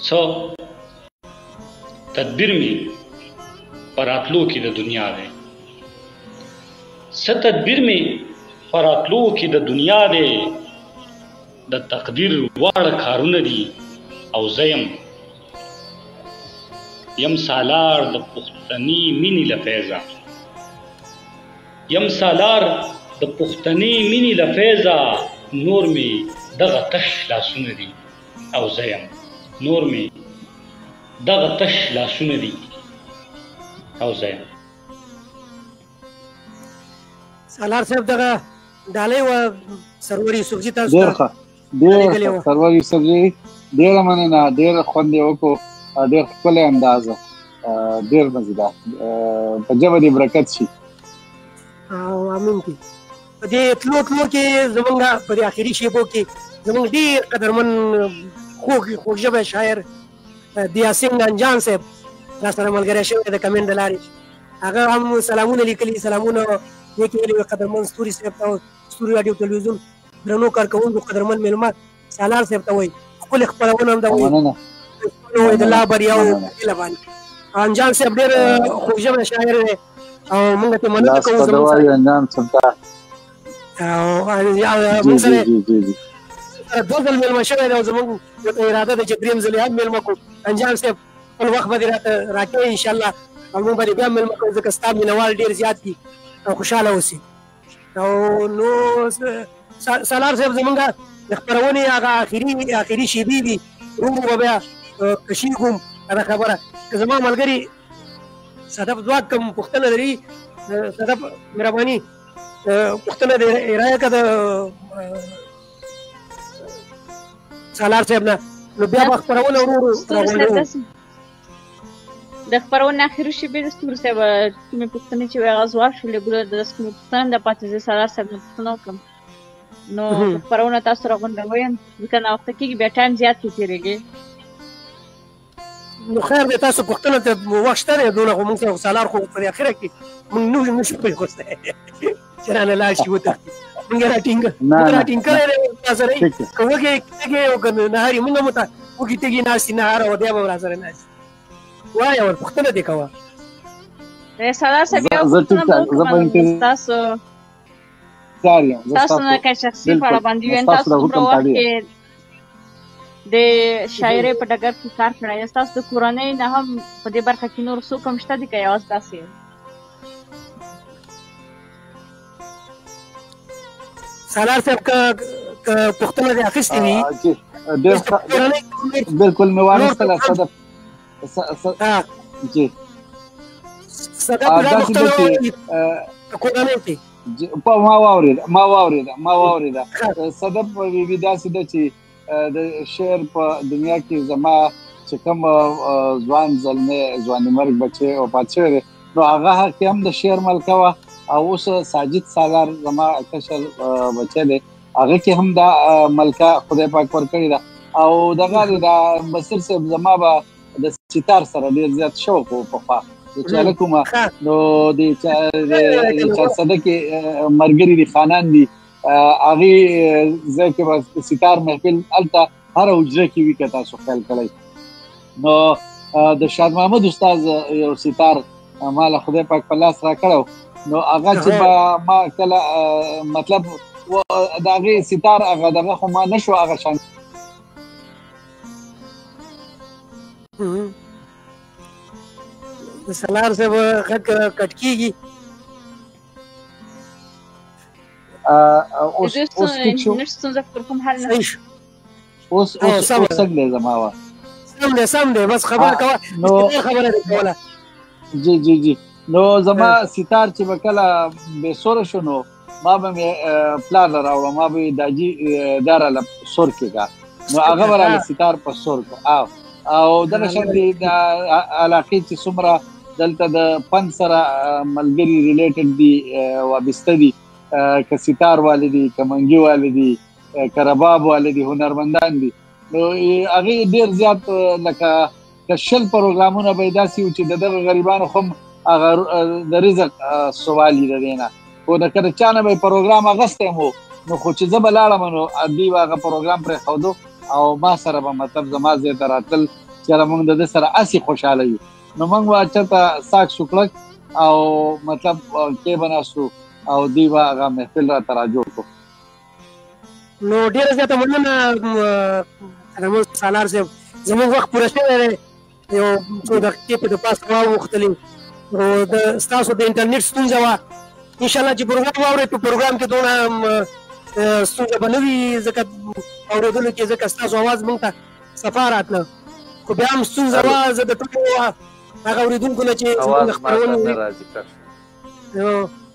څه تدبیر مې په راتلو کې د دنیا دی، څه تدبیر مې په راتلو کې د دنیا دی، د تقدیر واړه کارونه دي او زه یم سالار د پښتني مینې له فیضه، یم سالار د پښتني مینې له فیضه، نور مې دغه تش لاسونه دي او زه یم نور مې دغه تش لاسونه دي او زه یم. سالار صاحب دغه ډالۍ وه سرور یوسفجي تاسو ته ډېر سرور یوسفجي ډېره مننه، ډېر خوند یې وکړو، ډېر ښکلی اندازه، ډېر مزیدار، په ژبه دې برکت شي. امین کې په دې تلو کې زموږ په دې اخري شیبو کې زموږ ډېر قدرمن خوږ ژبه شاعر دیاسین انجان صاحب را سره ملګری شوی د کمنټ د لارې، هغه هم سلامونه لیکلي، سلامونه یې کېلي قدرمن ستوري صاحب ته، ستوري راډیو تلویزیون درنو کارکوونکو قدرمن مېلمه سالار صاحب ته وایي ښکلې خپرونه هم ده وایي د الله بریاو هیله باندې. انجان صاحب ډېر خوږ ژبه شاعر دی او موږ ته مننه کوو زموږ سره انجان صاحب موږ سره دوه ځل مېلمه شوی دی او زموږ اراده ده چې درېیم ځل یې هم مېلمه کړو. انجان صاحب خپل وخت به دې راته راکوې انشاءالله او موږ به دې بیا مېلمه کړو ځکه ستا مینهوال ډېر زیات دي او خوشحاله اوسي. او نو سالار صاحب زموږ د خپرونې هغه اخري شیبې دي، ورو به بیا کشیږم دا خبره. که زما ملګري صدف ځواک کوم پوښتنه لري، صدف مهرباني پوښتنه دې رایه که د سالار صاحب نه، نو بیا به خپرونه ورو راغونډوو. د خپرونې اخري شیبې د ستوري صاحب کومې پوښتنې چې وې هغه ځواب شولې، ګله داسې کومې پوښتنه ده پاتې زه سالار صاحب نه پوښتنه وکړم نو خپرونه تاسو راغونډوئ ځکه ناوخته کېږي بیا ټایم زیات پرې تېرېږي. نو خیر دی تاسو پوښتنه ته وخت شته دی دونه، خو موږ سره سالار خو په اخره کې موږ نشو پرېښوستی چې رانه لاړ شي وتښتي، موږ یې راټینګ کړی دی تا سره یې که وږی تږی او که نهار یې موږ هم ورته وږي تږي ناست دي نهار او دی به را سره ناست وایه ور پوښتنه دې کوه. سالار صاحب یو پوښتنه به وکړم تاسو نه که شخصي په اړه باندې ویل، تاسو دومره وخت کې د شاعرۍ په ډګر کې کار کړی، ستاسو د کورنۍ نه هم په دې برخه کې نور څوک هم شته دي که یوازې تاسې سالار صاحب که پوښتنه دې اخیستې وي بالکل مې واخیستله صدف جی صدف ما واورېده صدف بیبي داسې ده چې د شعر په دنیا کې زما چې کوم ځوان زلمی ځواني مرګ بچی وفات شوی دی نو هغه کې هم د شعر ملکه وه او اوس ساجد سالار زما کشر بچی دی هغه کې هم دا ملکه خدای پاک ورکړې ده او دغه د بصیر صاحب زما به د ستار سره ډېر زیات شوق و پخوا چې هلکومه نو د چارسده کې ملګري دي خانان دي هغې ځای کې به ستار محفل هلته هره حجره کې وي که تاسو خیال کړی نو د شاد محمد استاد یو ستار ما له خدای پاک په لاس راکړی نو هغه چې به ما کله مطلب د هغې ستار هغه دغه خو ما نه شو هغه شان د سالار صاحب غږ کټ کېږي اوس څنګه پر کوم حل نه اوس څنګه زما وا سم دی بس خبره کوه خبره دې کوله جی نو زما ستار چې به کله بې سوره شو نو ما به مې پلار راوړه ما به داجي داره سور کېږه نو هغه به راله ستار په سور کو او دغه شان دي د علاقې چې څومره دلته د فن سره ملګري ریلیټډ دي وابسته دي که ستار والي دي که منګي والي دي که رباب والي دي هنرمندان دي نو هغې ډېر زیات لکه که 20 پروګرامونه به یې داسې وو چې د دغه غریبانو خو هم هغه د رزق سوال یې د دې نه خو د که د چا نه به یې پروګرام اخیستی و نو خو چې زه به لاړم نو دوی به هغه پروګرام پرېښودو او ما سره به مطلب زما ځای ته راتلل چېرې موږ د ده سره هسې خوشحاله یو نو موږ به چېرته ساک سوکړک او مطلب کې به ناستو او دوی به هغه محفل راته راجوړ کړو نو ډېره زیاته مننه زموږ سالار صاحب زموږ وخت پوره شوی دی یو څو دقیقې په د پاس واوښتلې نو د ستاسو د انټرنیټ ستونزه وه انشاءالله چې پروګرام واورئ په پروګرام کې دونه ستونزه به نه وي ځکه اورېدلو کې ځکه ستاسو اواز موږ ته صفا راتله خو بیا هم ستونزه وه زه د ټولو هغه اورېدونکو نه چې زموږ د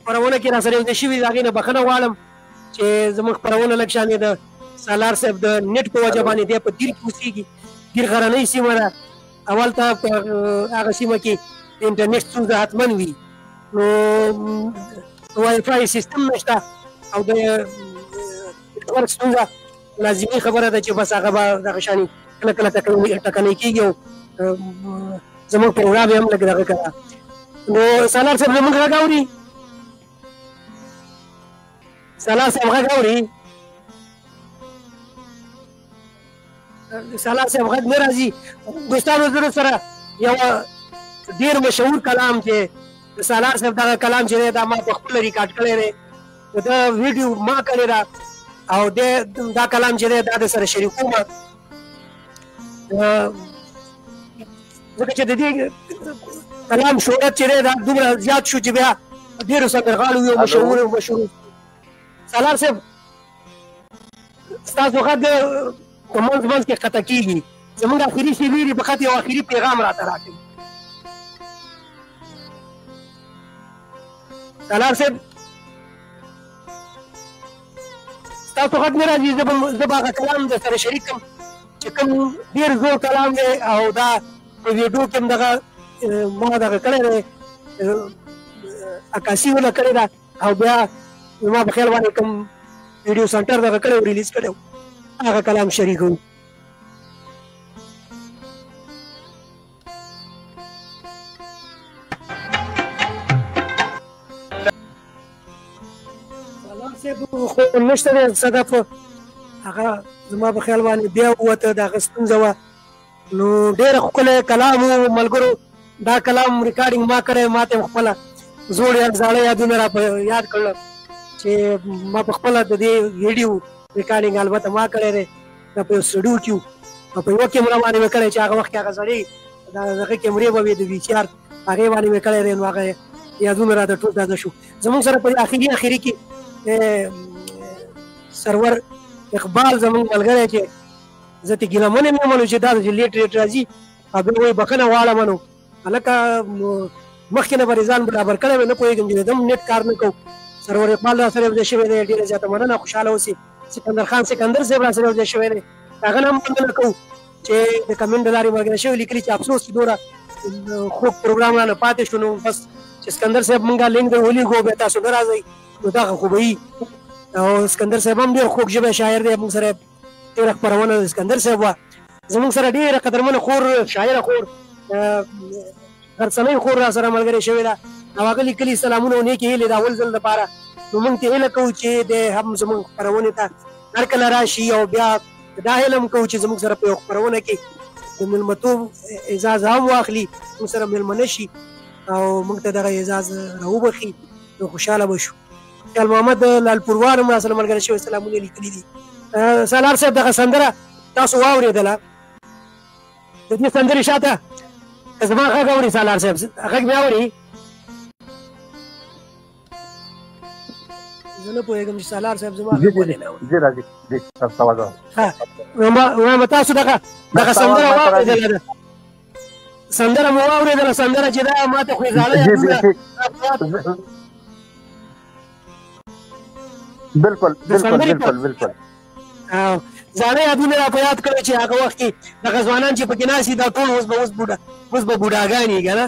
خپرونه کې راسره یو ځای شوي د هغې نه بښنه غواړم چې زموږ خپرونه لږ شانې د سالار صاحب د نیټ په وجه باندې دی په دیر کې اوسېږي دیر غرنۍ سیمه ده اول ته په هغه سیمه کې د انټرنیټ ستونزه حتما وي نو وای فای سیستم نشته او د نېټورک ستونزه لازمي خبره ده چې بس هغه به دغه شانې کله کله ټکنۍ کېږي او زموږ پروګرام یې هم لږ دغه کړه نو سالار صاحب زموږ غږ اوري سالار صاحب غږ اوري سالار صاحب غږ نه راځي دوستانو زه سره یو ډېر مشهور کلام چې د سالار صاحب دغه کلام چې دی دا ما په خپله ریکارډ کړی دی د ویډیو ما کړې ده او دا کلام چې دی دا د سره شریکوم ځکه چې د دې کلام شهرت چې دی دا دومره زیات شو چې بیا ډېرو سندرغاړو وي او مشهور سالار صاحب ستاسو غږ په منځ کې قطع کېږي زموږ اخري شعر یې فقط یو اخري پیغام راته راکوي سالار صاحب ستاسو غږ نه راځي زه به هغه کلام در سره شریک کړم چې کوم ډېر زوړ کلام دی او دا په ویډیو کې هم دغه ما دغه کړی دی عکاسي ونه کړې ده او بیا زما په خیال باندې کوم ویډیو سنټر دغه کړی و ریلیز کړی و هغه کلام شریکوو خو نشته دی صدف هغه زما په خیال باندې بیا ووته د هغه ستونزه وه نو ډېره ښکلی کلام و ملګرو دا کلام ریکارډینګ ما کړی ما ته خپله زوړ زاړه یادونه را په یاد کړل چې ما په خپله د دې ویډیو ریکارډینګ البته ما کړی دی دا په یو سټوډیو کې او په یوه کیمره باندې مې کړی چې هغه وخت کې هغه زړې دغه کیمرې به وې د وي سي آر هغې باندې مې کړی دی نو هغه یادونه راته ټول تازه شو زموږ سره په اخري کې سرور اقبال زمونږ ملګری چې زه ترې ګیله من یم ومنو چې دا چې لیټ راځي او بیا وایي بښنه غواړم نو هلکه مخکې نه به ځان برابر کړی وی نه پوهېږم چې دم نیټ کار نه کوو سرور اقبال را سره یو ځای شوی دی ډېره زیاته مننه خوشحاله اوسئ سکندر خان سکندر صاحب را سره یو ځای شوی دی هغه نه هم مننه کوو چې د کمنټ له لارې ملګری شوي لیکلي چې افسوس چې دومره خوږ پروګرام رانه پاتې شو نو بس چې سکندر صاحب مونږ لینک در ولیږو بیا تاسو نه راځئ نو دغه خو به وي او سکندر صاحب هم ډېر خوږ ژبی شاعر دی مونږ سره ډېره خپرونه د سکندر صاحب وه زمونږ سره ډېره قدرمنه خور شاعره خور غرڅنۍ خور را سره ملګرې شوې ده او هغه لیکلي سلامونه او نیکې هیلې د اول ځل دپاره نو مونږ ته هیله کوو چې دی هم زمونږ خپرونې ته هر کله راشي او بیا دا هیله هم کوو چې زمونږ سره په یو خپرونه کې د مېلمتوب اعزاز هم واخلي موږ سره مېلمانه شي او موږ ته دغه اعزاز راوبخي نو خوشحاله به شو خیال محمد لالپوروال هم راسره ملګری شوی سلامونه لیکلي دي سالار صاحب دغه سندره تاسو واورېدله د دې سندرې شاته که زما غږ اوري سالار صاحب غږ مې اوري زه نه پوهېږم چې سالار صاحب زما غږ ولې نه اوري وایم تاسو دغه سندره واورېدله سندره مو واورېدله سندره چې دا ما ته خو یې زاړه بالکل زاړه یادونه را په یاد کړی چې هغه وخت کې دغه ځوانان چې پکې ناست دي دا ټول اوس به بوډاګانې که نه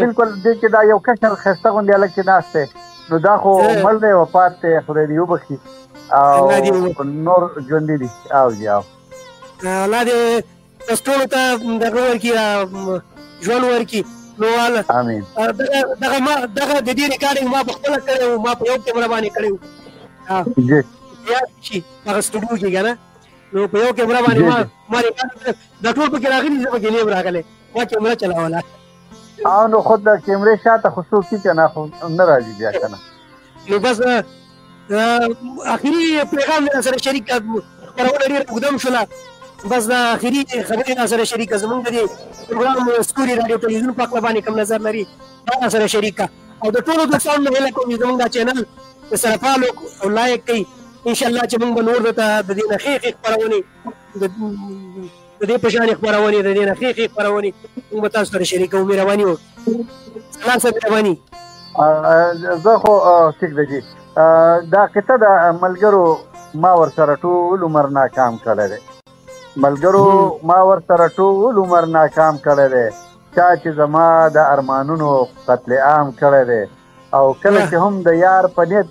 بالکل دې کې دا یو کشر ښایسته غوندې هلک چې ناست دی نو دا خو مړ دی وفات دی خدای دې وبخي او نور ژوندي دي او جي او الله دې تاسو ټولو ته دغه ورکړي ژوند ورکړي نو امین دغه د دې ریکارډینګ ما پخپله کړی و ما په یو کیمره باندې کړی و یاد شي هغه سټوډیو کې که نه نو په یو کیمره باندې ما ریکارډ دا ټول پکې راغلي زه پکې نه یم راغلی ما کیمره چلاوله او نو خود د کیمرې شاته خصوصي که نه خو نه راځي بیا که نه نو بس آخري پیغام مې سره شریک خپرونه ډېره اوږده شوله بس دا آخري خبرې را سره شریکه زمونږ د دې پروګرام ستوري راډیو ټلویزیون په هکله باندې کوم نظر لري دا را سره شریکه او د ټولو دوستانو نه هیله کوم چې زمونږ دا چینل سره فال او لایک کوي انشاءالله چې موږ به نور درته د دې نه ښې ښې خپرونې د دې په شانې خپرونې د دې نه ښې ښې خپرونې موږ به تاسو سره شریکوو مهرباني وکړئ سلام صاحب مهرباني زه خو ټیک ده جي دا قصه د ملګرو ما ورسره ټول عمر ناکام کړی دی ملګرو ما ورسره ټول عمر ناکام کړی دی چا چې زما د ارمانونو قتل عام کړی دی او کله چې هم د یار په نیت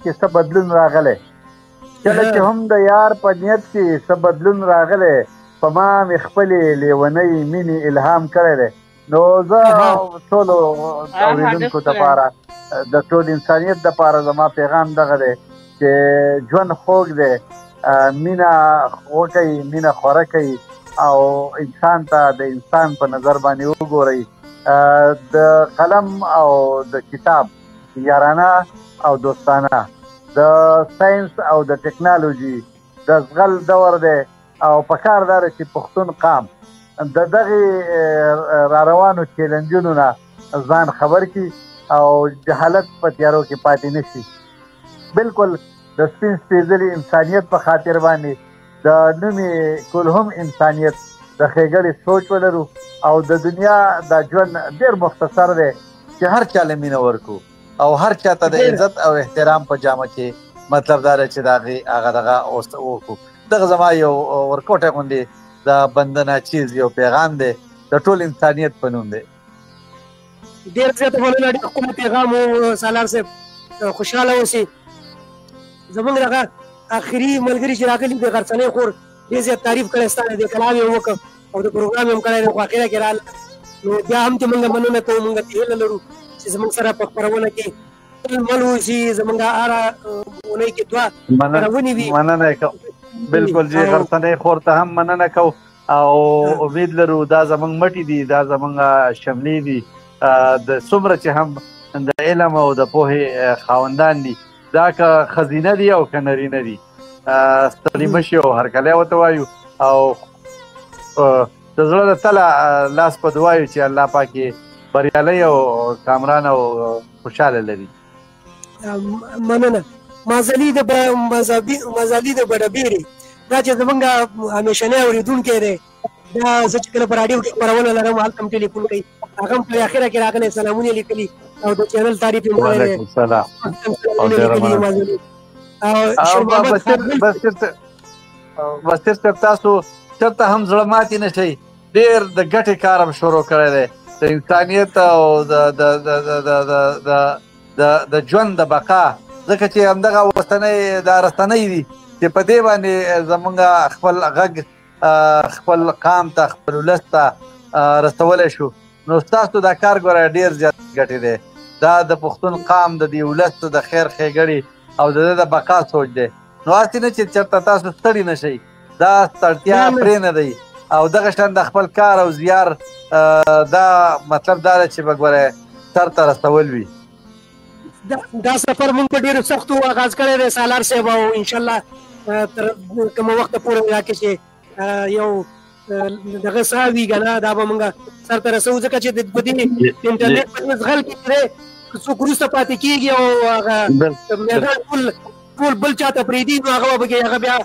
کې څه بدلون راغلی په ما مې خپلې لیونۍ مینې الهام کړی دی نو زه ټولو اورېدونکو دپاره د ټول انسانیت دپاره زما پیغام دغه دی چې ژوند خوږ دی مینه وکئ مینه خوره کوي او انسان ته د انسان په نظر باندې وګورئ د قلم او د کتاب یارانه او دوستانه د ساینس او د ټکنالوژي د زغل دور دی او پکار دا ده چې پښتون قام د دغې را روانو چیلنجونو نه ځان خبر کړي او جهالت په تیارو کې پاتې نه شي بالکل د سپین سپېڅلي انسانیت په خاطر باندې د نومې کلهم انسانیت د ښېګړې سوچ ولرو او د دنیا دا ژوند ډېر مختصر دی چې هر چا له مینه ورکو او هر چا ته د عزت او احترام په جامه کې مطلب دا دی چې د هغې هغه دغه وکړو دغه زما یو ورکوټی غوندې د بندنه چیز یو پیغام دی د ټول انسانیت په نوم دی ډېر زیاته مننه ډېر ښکلی پیغام و سالار صاحب خوشحاله اوسئ زمونږ دغه آخري ملګري چې راغلي د غرڅنۍ خور ډېر زیات تعریف کړی ستا د کلام یې وکړ او د پروګرام یې هم کړی دی خو اخره کې راغله نو بیا هم چې موږ مننه کوو موږ ته هیله لرو چې زموږ سره په خپرونه کې تل مل اوسي زموږ هره اونۍ کې دوه خپرونې وي مننه کوم بالکل جی غرڅنۍ خور ته هم مننه کوو او امید لرو دا زموږ مټي دي دا زموږ شملې دي د څومره چې هم د علم او د پوهې خاوندان دي دا که خزینه دي او که نرینه دي ستړي مه شي او هرکلی ورته وایو او د زړه د تله لاس په دعایو چې الله پاک یې بریالی او کامران او خوشحاله لري مننه مازلي د بډبیرې دا چې زمونږ همیشنی اورېدونکی دی دا زه چې کله په راډیو کې خپرونه لرم هلته هم ټلیفون کوي هغه هم په اخره کې راغلی سلامونه یې لیکلي او د چینل تعریف یې کړی دی بس چېرته تاسو چېرته هم زړه ماتې نه شئ ډېر د ګټې کار هم شروع کړی دی د انسانیت او د ژوند د بقا ځکه چې همدغه اوسنۍ دا رسنۍ دي چې په دې باندې زمونږ خپل غږ خپل قام ته خپل ولس ته رسولی شو نو ستاسو دا کار ګوره ډېر زیات ګټې دی دا د پښتون قام د دې ولس د خیر ښېګړې او د ده د بقا سوچ دی نو هسې نه چې چېرته تاسو ستړي نه شئ دا ستړتیا پرې نه دی او دغه شان د خپل کار او زیار دا مطلب دا دی چې به ګوره سر ته رسول وي دا سفر موږ په ډېرو سختو آغاز کړی دی سالار صاحب او انشاءالله تر کومه وخته پورې دا کې چې یو دغه څه وي که نه دا به موږ سر ته رسوو ځکه چې په دې انټرنېټ په مزغل کې چې دی څوک وروسته پاتې کېږي او هغه میدان ټول بل چاته پرېږدي نو هغه به هغه بیا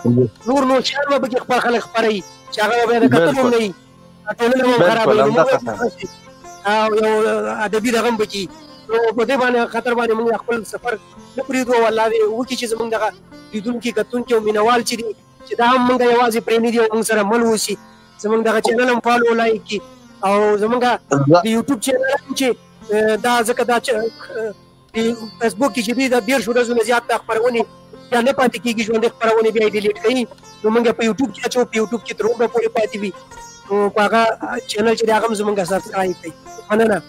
نور شیان به پکې خپل خلک خپروي چې هغه به بیا د کتب هم نه وي ټولنه به هم خرابوي او یو ادبي دغه هم پکې نو په دې باندې خطر باندې موږ خپل سفر نه پرېږدو او الله دې وکړي چې زموږ دغه لیدونکي کتونکي او مینوال چې دي چې دا هم موږ یوازې پرېنږدي او موږ سره مل اوسي زموږ دغه چینل هم فالو لایک کړي او زموږ د یوټیوب چینل هم چې دا ځکه دا فیسبوک کې چې دي د 10 ورځو نه زیات خپرونې بیا نه پاتې کېږي ژوندۍ خپرونې بیا یې ډیلیټ کوي نو موږ په یوټیوب کې اچوو په یوټیوب کې تر اوسه پورې پاتې وي نو په هغه چینل چې دی هغه هم زموږ سبسکرایب کړئ مننه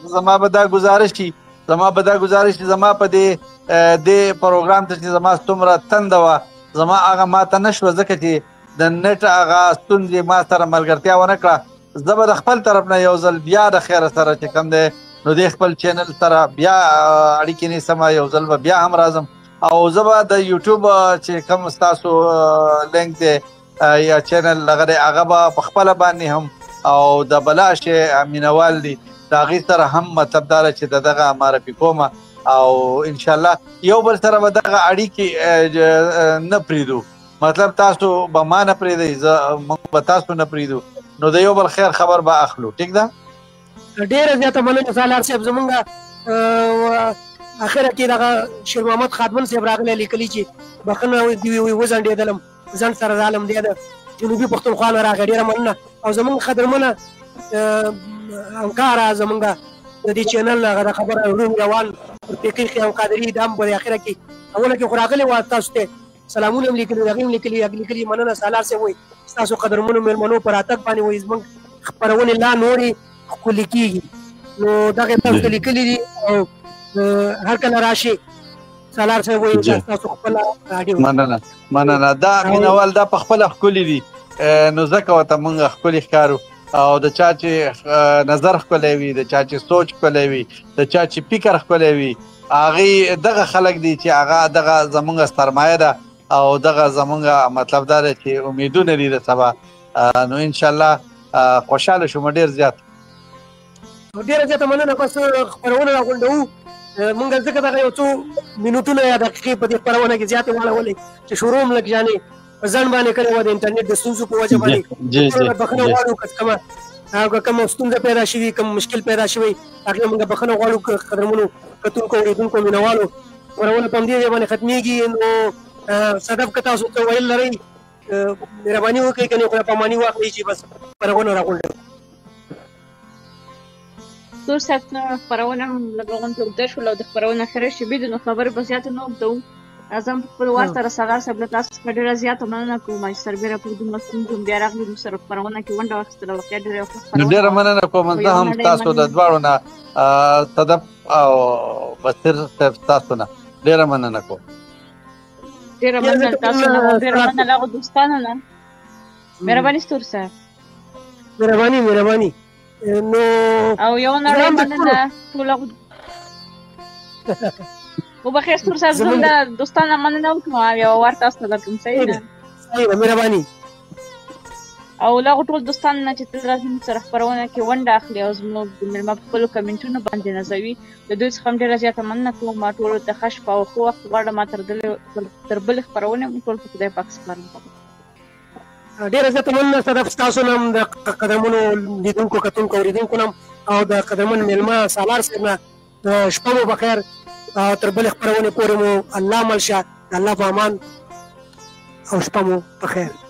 زما به دا گزارش شي زما په دې پروګرام ته چې زما څومره تنده وه زما هغه ماته نه شوه ځکه چې د نیټ هغه ستونزې ما سره ملګرتیا ونه کړه زه به د خپل طرف نه یو ځل بیا د خیره سره چې کوم دی نو د خپل چینل سره بیا اړیکې نیسم یو ځل به بیا هم راځم او زه به د یوټیوب چې کوم ستاسو لینک دی یا چینل هغه به په خپله باندې هم او د بلا شی مینوال دي د هغې سره هم مطلب دا چې د دغه معرفي کومه او انشاءالله یو بل سره به دغه اړیکې نه پرېږدو مطلب تاسو به ما نه پرېږدئ موږ به تاسو نه پرېږدو نو د یو بل خیر خبر به اخلو ټیک ده ډېره زیاته مننه سالار صاحب زمونږ اخره کې دغه شیر محمد خادمن صاحب راغلی لیکلي چې بخښنه دې وځنډېدلم ځنډ سره رالم دی د جنوبي پښتونخوا نه راغی ډېره مننه او زمونږ قدرمنه همکاره زمونږ د دې چینل نه هغه خبره روم روان فقیق خیام قادري دا هم په اخره کې اوله کې خو راغلی وه تاسو ته سلامونه هم لیکلي هغې هم لیکلي مننه سالار صاحب وایي ستاسو قدرمنو مېلمنو په راتګ باندې وایي زموږ خپرونې لا نورې ښکلې کېږي نو دغه تاسو ته لیکلي دي او هر کله راشي سالار صاحب وایي تاسو خپله راډیو مننه دا مینوال دا په خپله ښکلي دي نو ځکه ورته موږ ښکلي ښکارو او د چا چې نظر ښکلی وي د چا چې سوچ ښکلی وي د چا چې فکر ښکلی وي هغې دغه خلک دي چې هغه دغه زموږ سرمایه ده او دغه زموږ مطلب دا دی چې امیدونه دي د سبا نو انشاءالله خوشحاله شوم ډېر زیات ډېره زیاته مننه بس خپرونه راغونډوو مونږ ځکه دغه یو څو منټونه یا دقیقې په دې خپرونه کې زیاتې واړولې چې شروع هم لږ جانې په ځنډ باندې کړې وه د انټرنېټ د ستونزو په وجه باندې بخښنه غواړو که کومه ستونزه پیدا شوي کوم مشکل پیدا شوی هغې مونږ بخښنه غواړو قدرمنو کتونکو اورېدونکو مینوالو خپرونه په همدې ځای باندې ختمېږي نو صدف که تاسو ته ویل لرئ مهرباني وکړئ که نه خو پاماني واخلئ چې بس خپرونه راغونډوو څو ساعتونه خپرونه هم لږ غونډه اوږده شوله او د خپرونې اخره شېبې دي نو خبرې به زیاته نه اوږدوو زه هم په خپل وار سره سالار صاحب له تاسو څخه ډېره زیاته مننه کوم چې سربېره پر دومره ستونزو بیا راغلي موږ سره خپرونه کې ونډه واخیستله واقعا ډېره مننه کوم زه هم تاسو د دواړو نه صدف او بصیر صاحب تاسو نه ډېره مننه کوم ډېره مننه تاسو نه ډېره مننه له هغو دوستانو نه مهرباني ستور صاحب مهرباني نو او یو نړۍ مننه ټول وبخیر ستور صاحب زه د دوستانو مننه وکړم یو وار تاسو ته درکړم صحیح ده مهرباني او له هغو ټول دوستانو نه چې تل راځي موږ سره خپرونه کې ونډه اخلي او زموږ د مېلمه په خپلو کمنټونو باندې نازوي، د دوی څخه هم ډېره زیاته مننه کوم. ما ټولو ته ښه شپه او ښه وخت غواړم. ما تر بلې خپرونې موږ ټول په خدای پاک سپارم. ډېره زیاته مننه صدف ستاسو نه هم، د قدرمنو لیدونکو کتونکو اورېدونکو نه او د قدرمن مېلمه سالار صاحب نه شپه مو بخیر. تر بلې خپرونې پورې مو الله مل شه، د الله په امان او شپه مو بخیر.